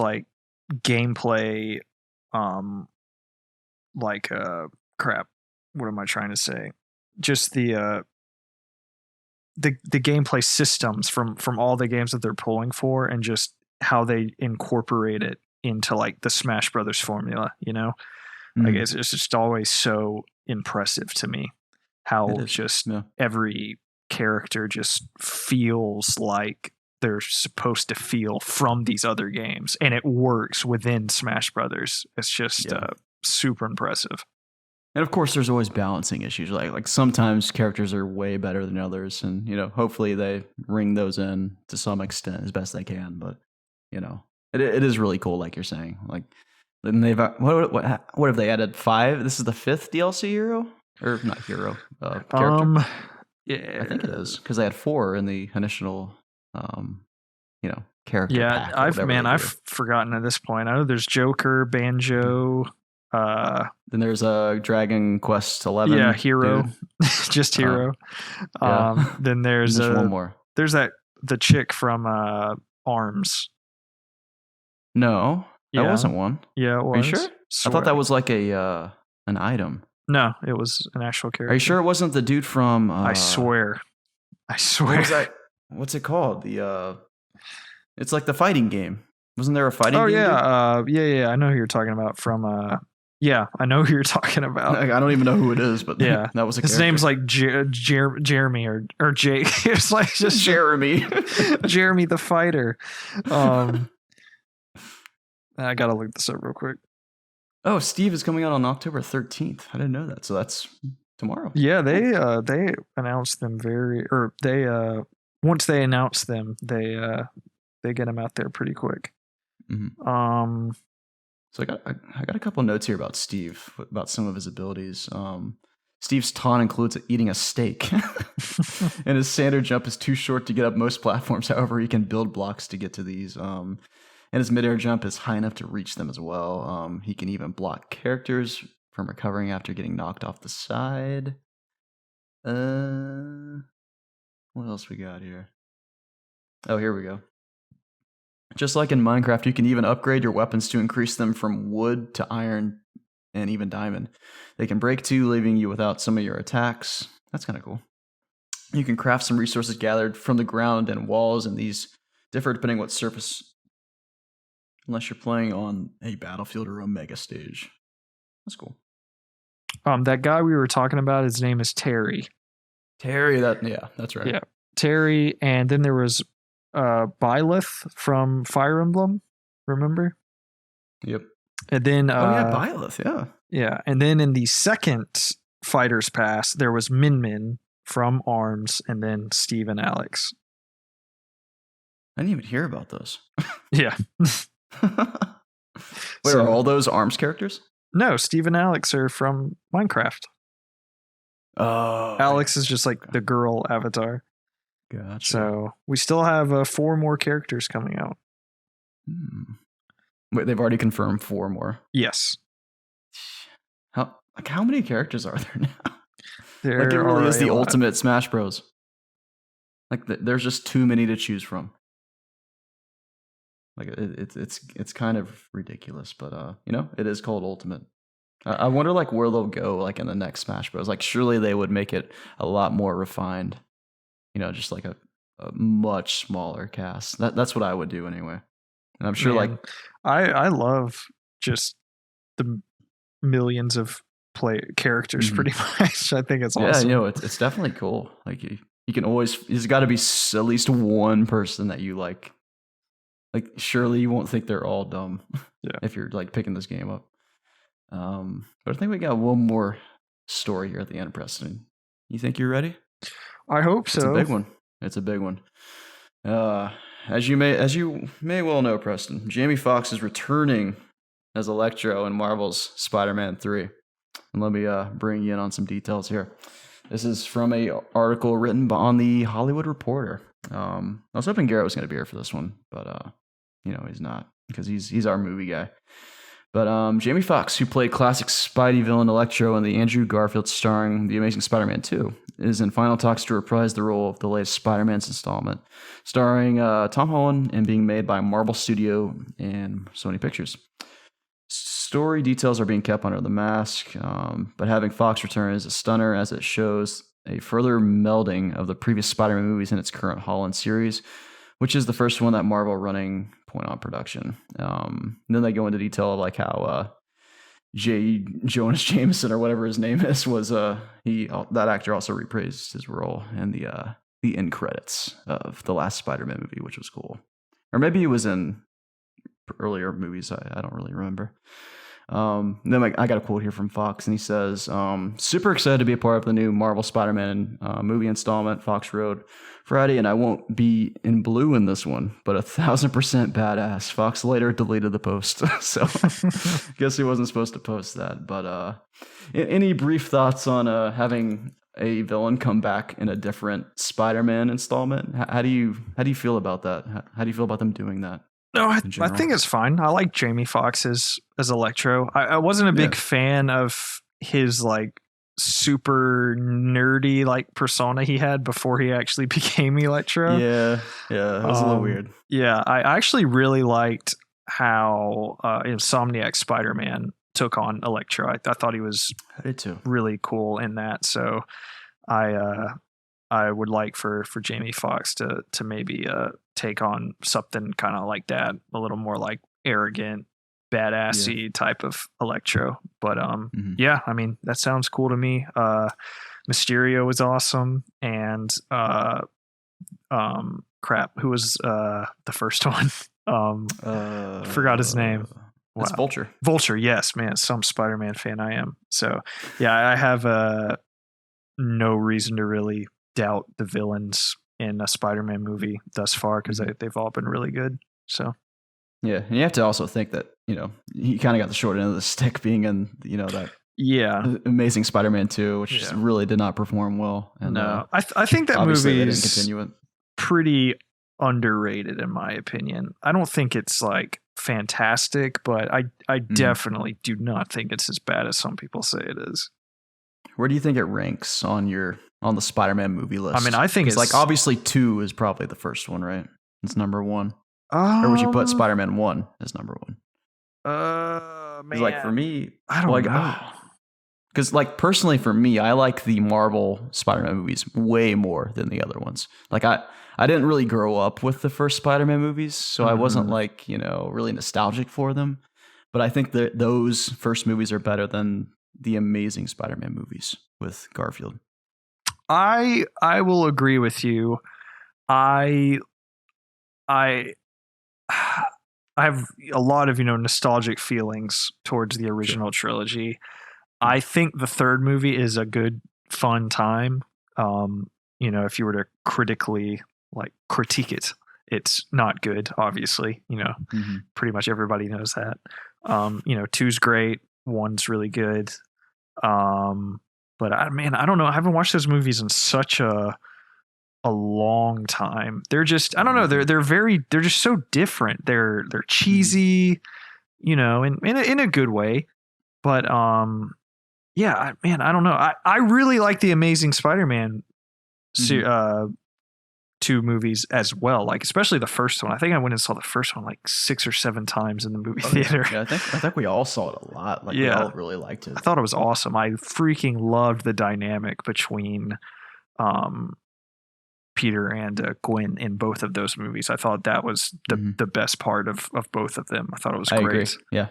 gameplay, crap. What am I trying to say? Just the gameplay systems from all the games that they're pulling for, and just how they incorporate it into like the Smash Brothers formula, you know? Like it's just always so impressive to me how just every character just feels like they're supposed to feel from these other games, and it works within Smash Brothers. It's just super impressive. And of course, there's always balancing issues. Like sometimes characters are way better than others, and hopefully they ring those in to some extent as best they can. But it is really cool, like you're saying. Like then they've what have they added 5? This is the 5th DLC hero, or not hero? Character. Yeah, I think it is because they had 4 in the initial, character. Yeah, I've forgotten at this point. I know there's Joker, Banjo. Then there's a Dragon Quest 11. Yeah, Hero, just Hero. Then there's one more. There's the chick from Arms. No, that wasn't one. Yeah, it was. Are you sure? I thought that was like an item. No, it was an actual character. Are you sure it wasn't the dude from? I swear. What was that? What's it called? It's like the fighting game. Wasn't there a fighting game? Oh yeah, yeah. I know who you're talking about from. Yeah, I know who you're talking about. I don't even know who it is, but yeah, that was a his character. name's like Jeremy or Jake. It's like just Jeremy. Jeremy the fighter. I gotta look this up real quick. Oh, Steve is coming out on October 13th. I didn't know that, so that's tomorrow. Yeah, they announced them once they announce them, they get them out there pretty quick. Mm-hmm. So I got a couple notes here about Steve, about some of his abilities. Steve's taunt includes eating a steak, and his standard jump is too short to get up most platforms. However, he can build blocks to get to these. And his midair jump is high enough to reach them as well. He can even block characters from recovering after getting knocked off the side. What else we got here? Oh, here we go. Just like in Minecraft, you can even upgrade your weapons to increase them from wood to iron and even diamond. They can break too, leaving you without some of your attacks. That's kind of cool. You can craft some resources gathered from the ground and walls, and these differ depending what surface, unless you're playing on a battlefield or Omega stage. That's cool. That guy we were talking about, his name is Terry. Terry, that's right. Yeah, Terry, and then there was Byleth from Fire Emblem, remember? Yep. And then Byleth, yeah. Yeah, and then in the second Fighters Pass, there was Min Min from Arms, and then Steve and Alex. I didn't even hear about those. Yeah. Wait, are all those Arms characters? No, Steve and Alex are from Minecraft. Oh. Alex is just like the girl avatar. Gotcha. So we still have 4 more characters coming out. Wait, they've already confirmed 4 more. Yes. How many characters are there now? There it really is the lot. ultimate Smash Bros. Like there's just too many to choose from. Like it's kind of ridiculous, but it is called Ultimate. I wonder like where they'll go like in the next Smash Bros. Like surely they would make it a lot more refined. Just like a much smaller cast. That's what I would do anyway. And I'm sure I love just the millions of characters pretty much. I think it's awesome. Yeah, it's definitely cool. Like you can always, there's got to be at least one person that you like. Like surely you won't think they're all dumb. Yeah. If you're like picking this game up. But I think we got one more story here at the end, Preston. You think you're ready? I hope so. It's a big one. It's a big one. As you may well know, Preston, Jamie Foxx is returning as Electro in Marvel's Spider-Man 3. And let me bring you in on some details here. This is from a article written on the Hollywood Reporter. I was hoping Garrett was going to be here for this one, but he's not because he's our movie guy. But Jamie Foxx, who played classic Spidey villain Electro in the Andrew Garfield starring The Amazing Spider-Man 2, is in final talks to reprise the role of the latest Spider-Man's installment, starring Tom Holland and being made by Marvel Studio and Sony Pictures. Story details are being kept under the mask, but having Fox return is a stunner as it shows a further melding of the previous Spider-Man movies in its current Holland series, which is the first one that Marvel running point on production. Then they go into detail of like how J. Jonas Jameson or whatever his name is was that actor also reprised his role in the end credits of the last Spider-Man movie, which was cool. Or maybe he was in earlier movies. I don't really remember. Then I got a quote here from Fox, and he says, super excited to be a part of the new Marvel Spider-Man movie installment Fox wrote Friday, and I won't be in blue in this one, but 1,000% badass. Fox later deleted the post. So guess he wasn't supposed to post that. But any brief thoughts on having a villain come back in a different Spider-Man installment? How do you feel about that? How do you feel about them doing that? No, I think it's fine. I like Jamie Foxx as Electro. I wasn't a big fan of his like super nerdy like persona he had before he actually became Electro. Yeah, it was a little weird. Yeah, I actually really liked how Insomniac Spider-Man took on Electro. I thought he was really cool in that. So I would like for Jamie Foxx to maybe take on something kind of like that, a little more like arrogant, badassy type of Electro. But yeah, I mean that sounds cool to me. Mysterio was awesome, and crap, who was the first one? Forgot his name. It's Vulture. Vulture, yes, man. Some Spider-Man fan I am. So yeah, I have no reason to really doubt the villains in a Spider-Man movie thus far, because they've all been really good. So yeah, and you have to also think that he kind of got the short end of the stick being in that Amazing Spider-Man 2, which really did not perform well. And no, I think that movie is continue it. Pretty underrated in my opinion. I don't think it's like fantastic, but I definitely do not think it's as bad as some people say it is. Where do you think it ranks on the Spider-Man movie list? I mean, I think it's like obviously 2 is probably the first one, right? It's number 1. Or would you put Spider-Man 1 as number 1? Man, like for me, I don't know. Because like personally for me, I like the Marvel Spider-Man movies way more than the other ones. Like I didn't really grow up with the first Spider-Man movies, so I wasn't like really nostalgic for them. But I think that those first movies are better than the Amazing Spider-Man movies with Garfield. I will agree with you. I have a lot of nostalgic feelings towards the original trilogy. I think the third movie is a good fun time. If you were to critically critique it, it's not good, obviously. Pretty much everybody knows that. 2's great, 1's really good. But I don't know. I haven't watched those movies in such a long time. They're just, I don't know. They're just so different. They're cheesy, in a good way. But yeah, I don't know. I really like the Amazing Spider-Man 2 movies as well. Like especially the first one. I think I went and saw the first one like 6 or 7 times in the movie theater. Yeah, I think we all saw it a lot. Like we all really liked it. I thought it was awesome. I freaking loved the dynamic between Peter and Gwen in both of those movies. I thought that was the best part of both of them. I thought it was great. Agree. Yeah,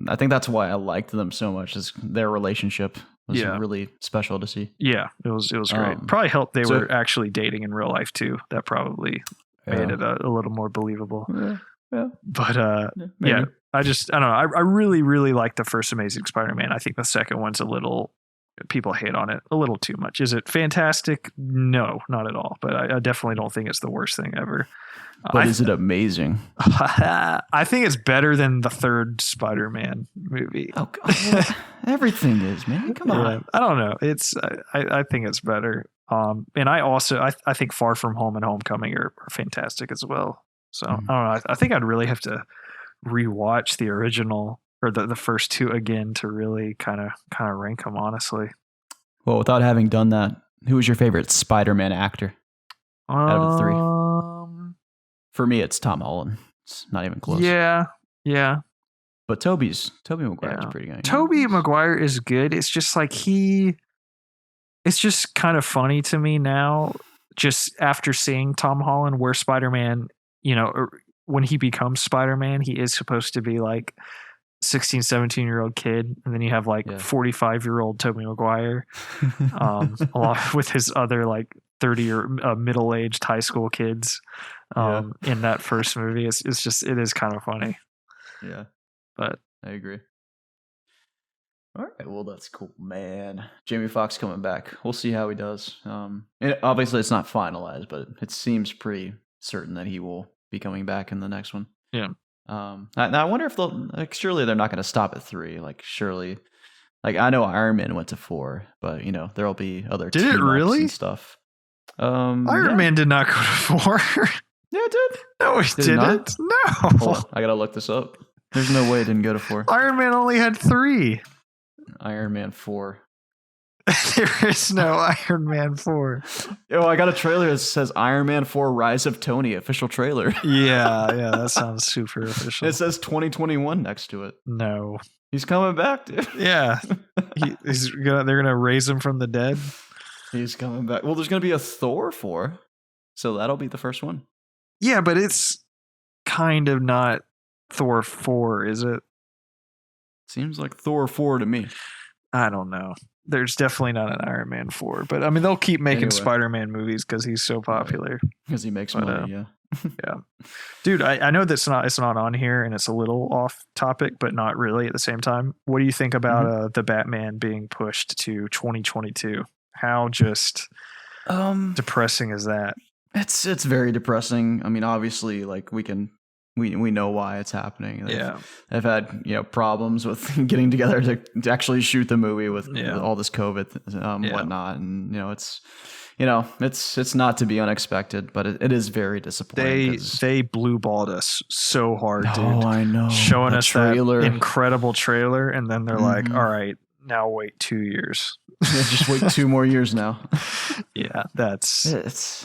I think that's why I liked them so much. Is their relationship was really special to see. Yeah, it was great. Probably helped they were actually dating in real life too. That probably made it a little more believable. Yeah. But I don't know. I really, really like the first Amazing Spider-Man. I think the second one's a little, people hate on it a little too much. Is it fantastic? No, not at all. But I definitely don't think it's the worst thing ever. But is it amazing? I think it's better than the third Spider-Man movie. Oh God. Everything is, man. Come on. I don't know. It's I think it's better. And I think Far From Home and Homecoming are fantastic as well. So I don't know. I think I'd really have to rewatch the original or the first 2 again to really kind of rank them, honestly. Well, without having done that, who was your favorite Spider-Man actor out of the 3? For me, it's Tom Holland. It's not even close. Yeah. But Tobey Maguire is pretty good. Tobey Maguire is good. It's just like it's just kind of funny to me now, just after seeing Tom Holland, where Spider-Man, when he becomes Spider-Man, he is supposed to be like 16, 17-year-old kid, and then you have like 45-year-old Tobey Maguire, along with his other like 30 or middle-aged high school kids in that first movie. It is kind of funny. Yeah, but I agree. All right, well, that's cool, man. Jamie Foxx coming back. We'll see how he does. Obviously, it's not finalized, but it seems pretty certain that he will be coming back in the next one. Yeah. Now I wonder if they'll, like, surely they're not going to stop at 3. Like, surely, like, I know Iron Man went to 4, but, you know, there'll be other Did it really? and stuff. Iron Man did not go to 4. Yeah, it did. No, it didn't. No. Hold on, I got to look this up. There's no way it didn't go to 4. Iron Man only had 3. Iron Man 4. There is no Iron Man 4. Yo, I got a trailer that says Iron Man 4 Rise of Tony, official trailer. Yeah, that sounds super official. It says 2021 next to it. No. He's coming back, dude. Yeah. They're going to raise him from the dead. He's coming back. Well, there's going to be a Thor 4, so that'll be the first one. Yeah, but it's kind of not Thor 4, is it? Seems like Thor 4 to me. I don't know. There's definitely not an Iron Man 4, but I mean, they'll keep making Spider-Man movies because he's so popular. Because he makes money, yeah. Yeah. Dude, I know that's it's not on here and it's a little off topic, but not really at the same time. What do you think about the Batman being pushed to 2022? How just depressing is that? It's very depressing. I mean, obviously, like, we know why it's happening. They've had, you know, problems with getting together to actually shoot the movie with all this COVID whatnot, and it's not to be unexpected, but it is very disappointing. They blue balled us so hard, dude. Oh, I know. Showing us that incredible trailer, and then they're like, "All right, now wait 2 years." Just wait 2 more years now. Yeah,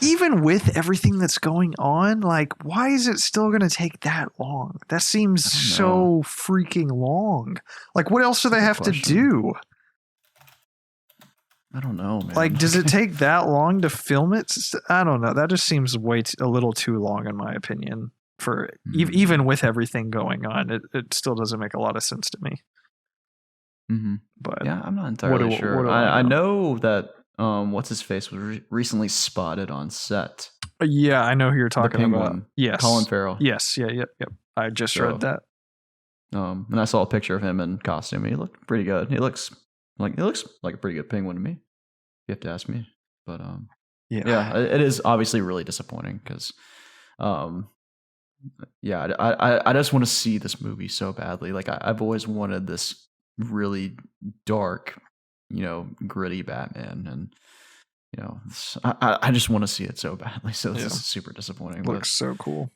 even with everything that's going on, like, why is it still going to take that long? That seems so freaking long. Like, what else do they have to do? I don't know, man. Like, does it take that long to film it? I don't know. That just seems a little too long, in my opinion. For even with everything going on, it still doesn't make a lot of sense to me. Mm-hmm. But yeah, I'm not entirely sure. I know that what's his face was recently spotted on set. Yeah, I know who you're talking about. Yes, Colin Farrell. Yes, yep. I just read that. And I saw a picture of him in costume. He looked pretty good. He looks like a pretty good penguin to me. You have to ask me, but yeah, it is obviously really disappointing because, I just want to see this movie so badly. Like I've always wanted this really dark, you know, gritty Batman, and you know, I just want to see it so badly. So this is super disappointing. Looks so cool.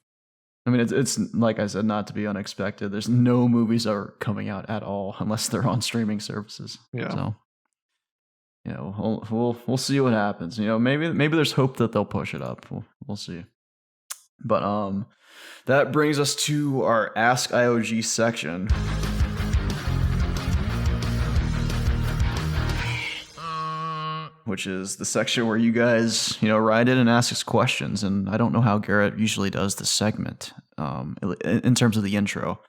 I mean, it's like I said, not to be unexpected. There's no movies are coming out at all unless they're on streaming services. Yeah. So, you know, we'll see what happens. You know, maybe there's hope that they'll push it up. We'll see. But that brings us to our Ask IOG section. Which is the section where you guys, you know, write in and ask us questions. And I don't know how Garrett usually does this segment in terms of the intro.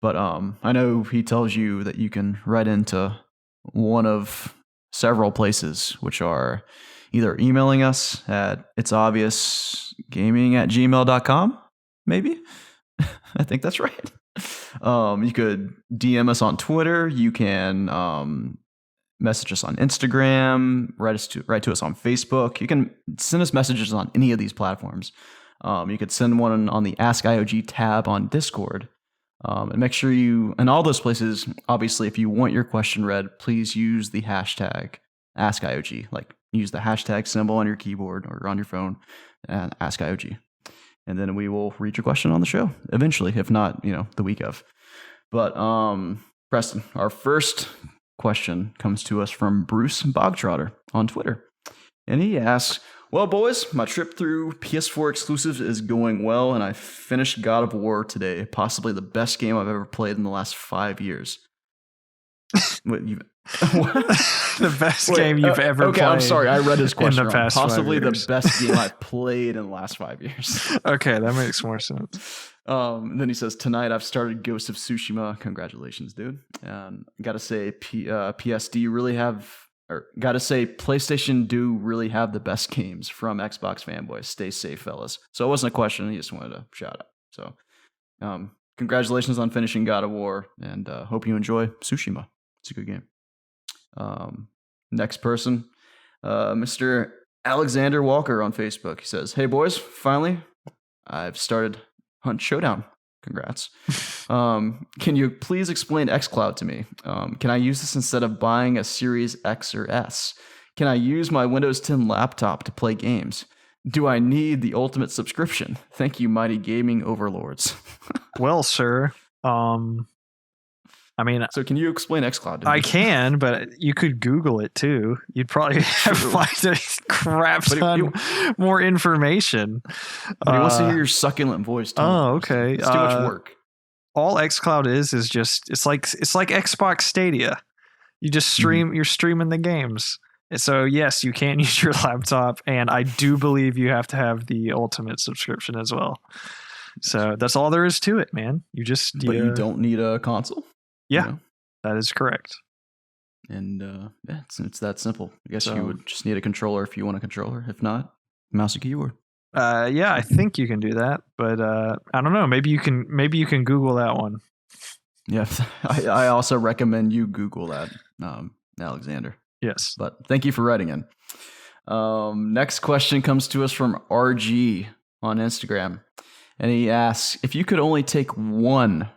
But I know he tells you that you can write into one of several places, which are either emailing us at ItsObviousGaming@gmail.com, maybe. I think that's right. You could DM us on Twitter. You can message us on Instagram, write to us on Facebook. You can send us messages on any of these platforms. You could send one on the Ask IOG tab on Discord. And make sure in all those places, obviously, if you want your question read, please use the hashtag Ask IOG. Like, use the hashtag symbol on your keyboard or on your phone, and Ask IOG. And then we will read your question on the show eventually, if not, you know, the week of. But Preston, our first question comes to us from Bruce Bogtrotter on Twitter. And he asks, well, boys, my trip through PS4 exclusives is going well, and I finished God of War today, possibly the best game I've ever played in the last 5 years. What you? The best game you've ever played. Okay, I'm sorry. I read his question in the past wrong. Possibly 5 years. the best game I've played in the last 5 years. Okay, that makes more sense. Then he says, tonight I've started Ghost of Tsushima. Congratulations, dude. Gotta say, PlayStation do really have the best games from Xbox fanboys. Stay safe, fellas. So it wasn't a question. He just wanted to shout out. So, congratulations on finishing God of War, and hope you enjoy Tsushima. It's a good game. Next person, Mr. Alexander Walker on Facebook. He says, hey boys, finally, I've started Hunt Showdown. Congrats. Can you please explain xCloud to me? Can I use this instead of buying a Series X or S? Can I use my Windows 10 laptop to play games? Do I need the ultimate subscription? Thank you, mighty gaming overlords. Well, sir, I mean, so can you explain xCloud to me? I can, but you could Google it too. You'd probably find a crap ton more information. But he wants to hear your succulent voice. Oh, okay. It's too much work. All xCloud is just it's like Xbox Stadia. You just stream. You're streaming the games. So yes, you can use your laptop, and I do believe you have to have the ultimate subscription as well. So that's all there is to it, man. You you don't need a console. Yeah, you know? That is correct. And it's that simple. I guess you would just need a controller if you want a controller. If not, mouse and keyboard. Yeah, I think you can do that, but I don't know. Maybe you can Google that one. Yeah, I also recommend you Google that, Alexander. Yes. But thank you for writing in. Next question comes to us from RG on Instagram, and he asks, if you could only take one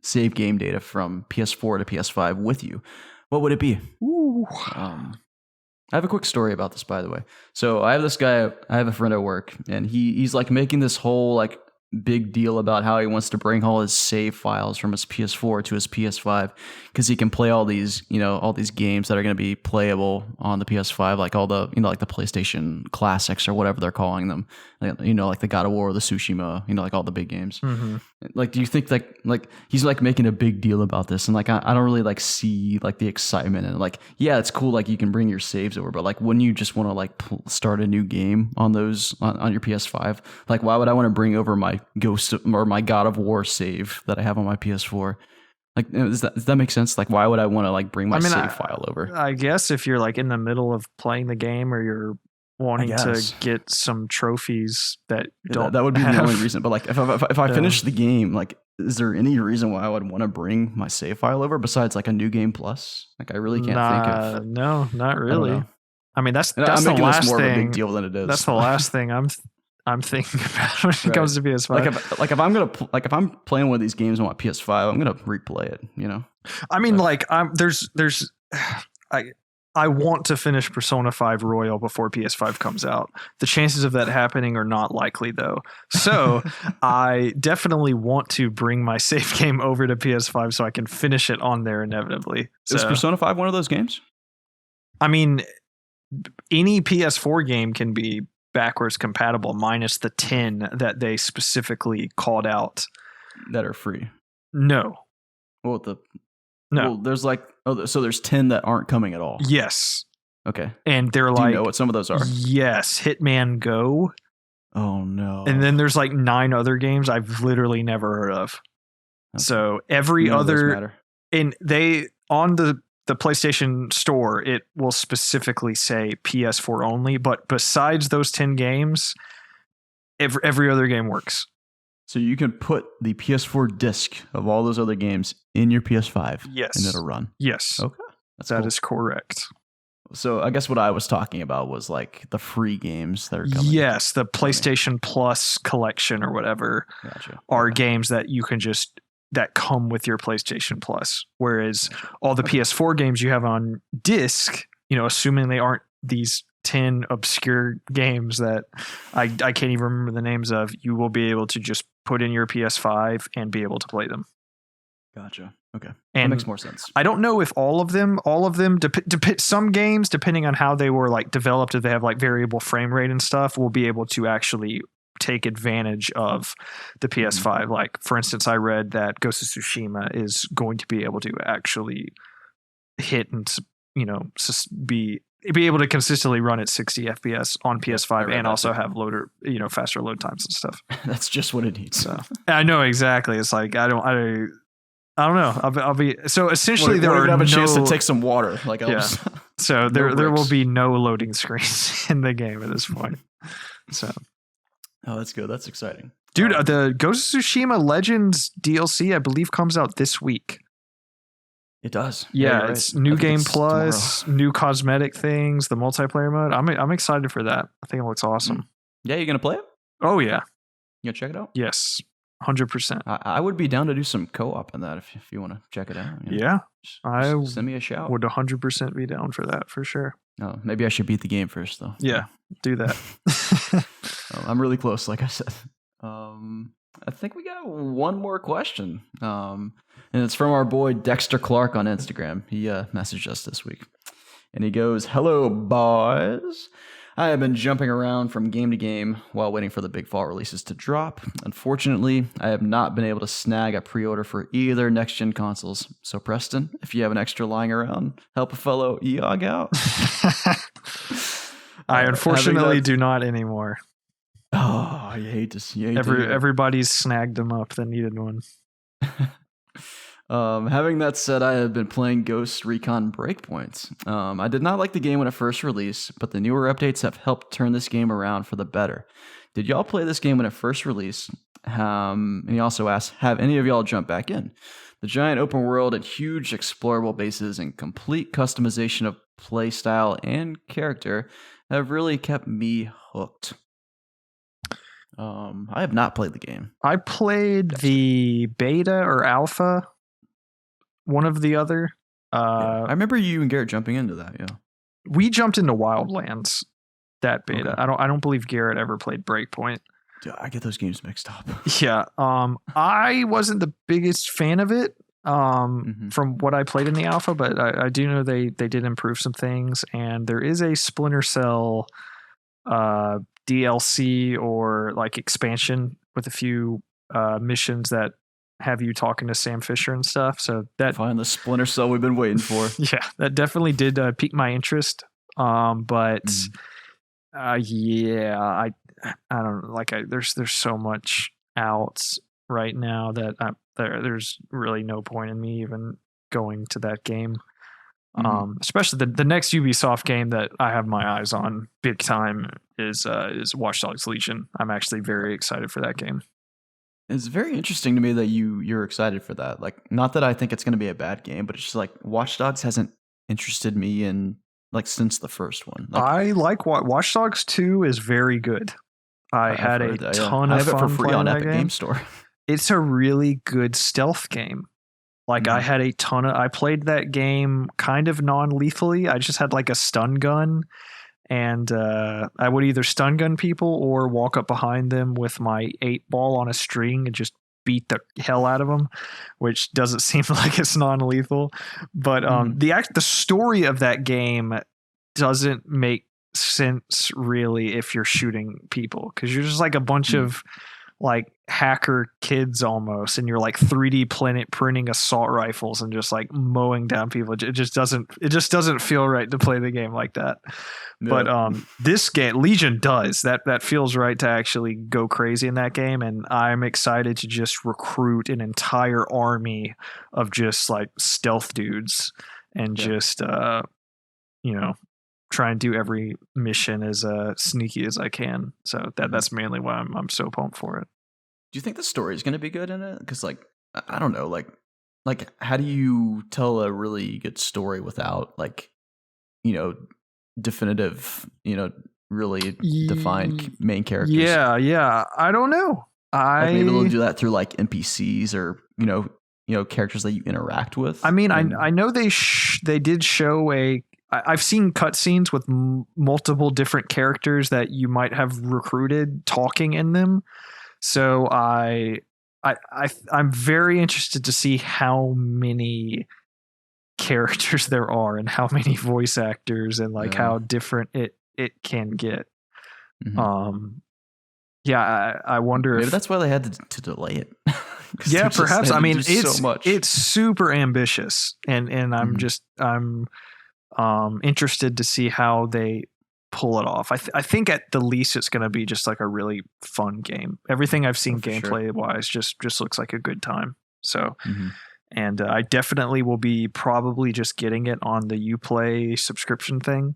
save game data from PS4 to PS5 with you, what would it be? Ooh. I have a quick story about this, by the way. So I have a friend at work, and he's like making this whole like big deal about how he wants to bring all his save files from his PS4 to his PS5 because he can play all these games that are going to be playable on the PS5, like all the like the PlayStation classics or whatever they're calling them, like the God of War, the Tsushima, like all the big games. Mm-hmm. Like, do you think like he's like making a big deal about this, and like I don't really like see like the excitement, and like, yeah, it's cool, like you can bring your saves over, but like wouldn't you just want to like start a new game on those on your PS5? Like, why would I want to bring over my my God of War save that I have on my PS4? Like, does that make sense? Like, why would I want to like bring my save file over? I guess if you're like in the middle of playing the game, or you're wanting to get some trophies that that would be the only reason. But like, if I finish the game, like, is there any reason why I would want to bring my save file over besides like a new game plus? Like, I really can't think of. No, not really. I mean, that's the last this more thing. Of a big deal than it is. That's the last thing I'm thinking about when it comes to PS5. If I'm playing one of these games on my PS5, I'm gonna replay it. I mean, I want to finish Persona 5 Royal before PS5 comes out. The chances of that happening are not likely, though. So I definitely want to bring my save game over to PS5 so I can finish it on there inevitably. Is Persona 5 one of those games? I mean, any PS4 game can be backwards compatible, minus the 10 that they specifically called out that are free. No. Well, there's like, so there's 10 that aren't coming at all. Yes. Okay. And they're Do you know what some of those are? Yes, Hitman Go. Oh no. And then there's like 9 other games I've literally never heard of. Okay. So every other, and they on the PlayStation Store, it will specifically say PS4 only. But besides those 10 games, every other game works. So you can put the PS4 disc of all those other games in your PS5. Yes. And it'll run. Yes. Okay. That cool. Is correct. So I guess what I was talking about was like the free games that are coming. Yes, the PlayStation Plus collection or whatever are games that you can that come with your PlayStation Plus. Whereas all the PS4 games you have on disc, assuming they aren't these 10 obscure games that I can't even remember the names of, you will be able to just put in your PS5 and be able to play them. Gotcha. Okay. And that makes more sense. I don't know if all of them, some games, depending on how they were like developed, if they have like variable frame rate and stuff, will be able to actually take advantage of the PS5. Mm-hmm. Like, for instance, I read that Ghost of Tsushima is going to be able to actually hit and be able to consistently run at 60 FPS on PS5 and also have faster load times and stuff. That's just what it needs. So I know exactly. It's like I don't know. I'll be so essentially there would have a chance to no, take some water. Like so there will be no loading screens in the game at this point. So that's good. That's exciting, dude. The Ghost of Tsushima Legends DLC I believe comes out this week. It does. Yeah, it's new game plus, new cosmetic things, the multiplayer mode. I'm excited for that. I think it looks awesome. Yeah, you gonna play it? Oh yeah. You gonna check it out? Yes, 100%. I would be down to do some co-op in that if you want to check it out. Yeah, I send me a shout. Would 100% be down for that for sure. Oh, maybe I should beat the game first though. Yeah, do that. I'm really close, like I said. I think we got one more question. And it's from our boy Dexter Clark on Instagram. He messaged us this week. And he goes, "Hello, boys. I have been jumping around from game to game while waiting for the big fall releases to drop. Unfortunately, I have not been able to snag a pre-order for either next-gen consoles. So, Preston, if you have an extra lying around, help a fellow EOG out." I unfortunately do not anymore. Oh, you hate to see it. Everybody's snagged them up that needed one. Having that said, I have been playing Ghost Recon Breakpoint. I did not like the game when it first released, but the newer updates have helped turn this game around for the better. Did y'all play this game when it first released? And he also asked, have any of y'all jumped back in? The giant open world and huge explorable bases and complete customization of playstyle and character have really kept me hooked. I have not played the game. I played the beta or alpha, one of the other. I remember you and Garrett jumping into that. Yeah, we jumped into Wildlands, that beta. Okay. I don't believe Garrett ever played Breakpoint. Dude, I get those games mixed up. Yeah. I wasn't the biggest fan of it. From what I played in the alpha, but I do know they did improve some things, and there is a Splinter Cell DLC or like expansion with a few missions that have you talking to Sam Fisher and stuff. So that find the Splinter Cell we've been waiting for. Yeah, that definitely did pique my interest. But yeah, I don't like. There's so much out right now that there's really no point in me even going to that game. Especially the next Ubisoft game that I have my eyes on big time is Watchdogs Legion. I'm actually very excited for that game. It's very interesting to me that you're excited for that. Like, not that I think it's going to be a bad game, but it's just like Watchdogs hasn't interested me in like since the first one. Like, I like Watchdogs 2 is very good. I had a ton of fun. I have it for free on Epic Game Store. It's a really good stealth game. Like I had a ton of, I played that game kind of non-lethally. I just had like a stun gun, and I would either stun gun people or walk up behind them with my 8-ball on a string and just beat the hell out of them, which doesn't seem like it's non-lethal. But the story of that game doesn't make sense really if you're shooting people, because you're just like a bunch of like hacker kids almost, and you're like 3D printing assault rifles and just like mowing down people. It just doesn't feel right to play the game like that. Yeah. But this game Legion does that feels right to actually go crazy in that game, and I'm excited to just recruit an entire army of just like stealth dudes and just try and do every mission as sneaky as I can. So that's mainly why I'm so pumped for it. Do you think the story is going to be good in it? Because like, I don't know, like how do you tell a really good story without like, definitive, really defined main characters? Yeah. I don't know. Like maybe they'll do that through like NPCs or characters that you interact with. I mean, I know they did show I've seen cutscenes with multiple different characters that you might have recruited talking in them. So I'm very interested to see how many characters there are and how many voice actors and like how different it can get. I wonder maybe if that's why they had to delay it. Yeah, perhaps. I mean, it's so much. It's super ambitious, and I'm interested to see how they pull it off. I think at the least it's going to be just like a really fun game. Everything I've seen gameplay wise just looks like a good time. So, and I definitely will be probably just getting it on the Uplay subscription thing,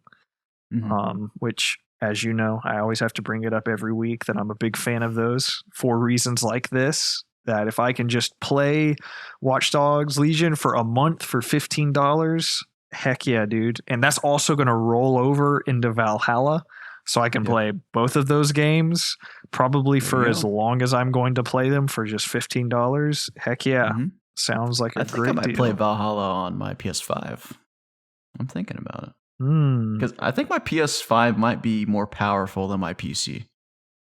which, as you know, I always have to bring it up every week that I'm a big fan of those for reasons like this. That if I can just play Watchdogs Legion for a month for $15, heck yeah, dude. And that's also going to roll over into Valhalla. So I can play both of those games probably for as long as I'm going to play them for just $15. Heck yeah. Sounds like a great deal. I think I might play Valhalla on my PS5. I'm thinking about it. Because I think my PS5 might be more powerful than my PC.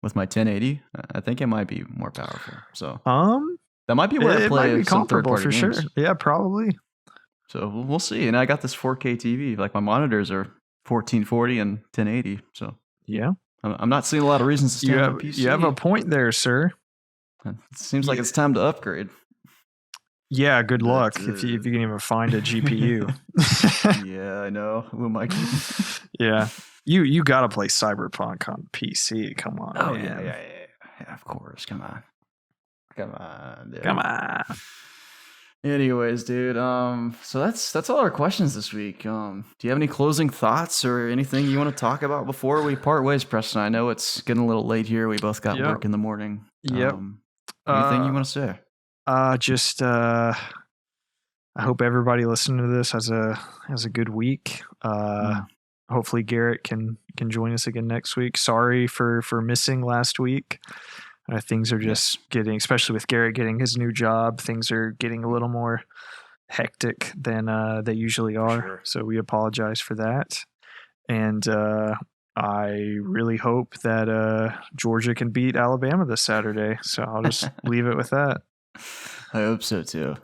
With my 1080, I think it might be more powerful. So that might be where I play some third-party games. Sure. Yeah, probably. So we'll see. And I got this 4K TV. Like my monitors are 1440 and 1080. So yeah, I'm not seeing a lot of reasons to stay on PC. You have a point there, sir. It seems like it's time to upgrade. Yeah, good luck if you can even find a GPU. Yeah, I know. Who am I kidding? Yeah. You got to play Cyberpunk on PC. Come on. Oh, man. Yeah, of course. Come on, dude. Come on. Anyways, dude, so that's all our questions this week. Do you have any closing thoughts or anything you want to talk about before we part ways, Preston? I know it's getting a little late here. We both got work in the morning. Anything you want to say? I hope everybody listening to this has a good week. Hopefully Garrett can join us again next week. Sorry for missing last week. Things are just getting, especially with Garrett getting his new job, things are getting a little more hectic than they usually are. Sure. So we apologize for that. And I really hope that Georgia can beat Alabama this Saturday. So I'll just leave it with that. I hope so too.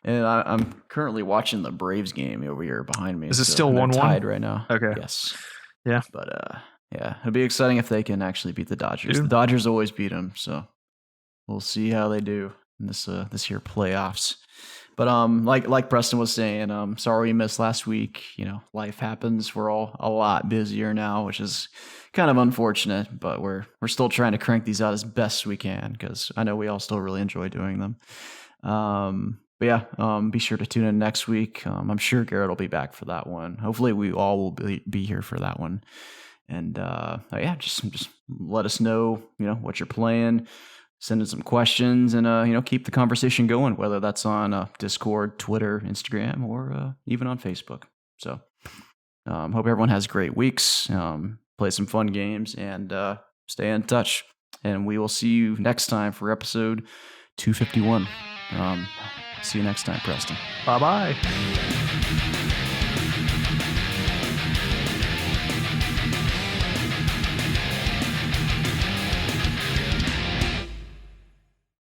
And I'm currently watching the Braves game over here behind me. Is it still 1-1? Tied right now. Okay. Yes. Yeah. But yeah, it'll be exciting if they can actually beat the Dodgers. Dude. The Dodgers always beat them, so we'll see how they do in this year playoffs. But like Preston was saying, sorry we missed last week. You know, life happens. We're all a lot busier now, which is kind of unfortunate. But we're still trying to crank these out as best we can because I know we all still really enjoy doing them. But yeah, be sure to tune in next week. I'm sure Garrett will be back for that one. Hopefully we all will be here for that one. And yeah, just let us know, what you're playing. Send in some questions and, keep the conversation going, whether that's on Discord, Twitter, Instagram, or even on Facebook. So hope everyone has great weeks. Play some fun games and stay in touch. And we will see you next time for episode 251. See you next time, Preston. Bye-bye.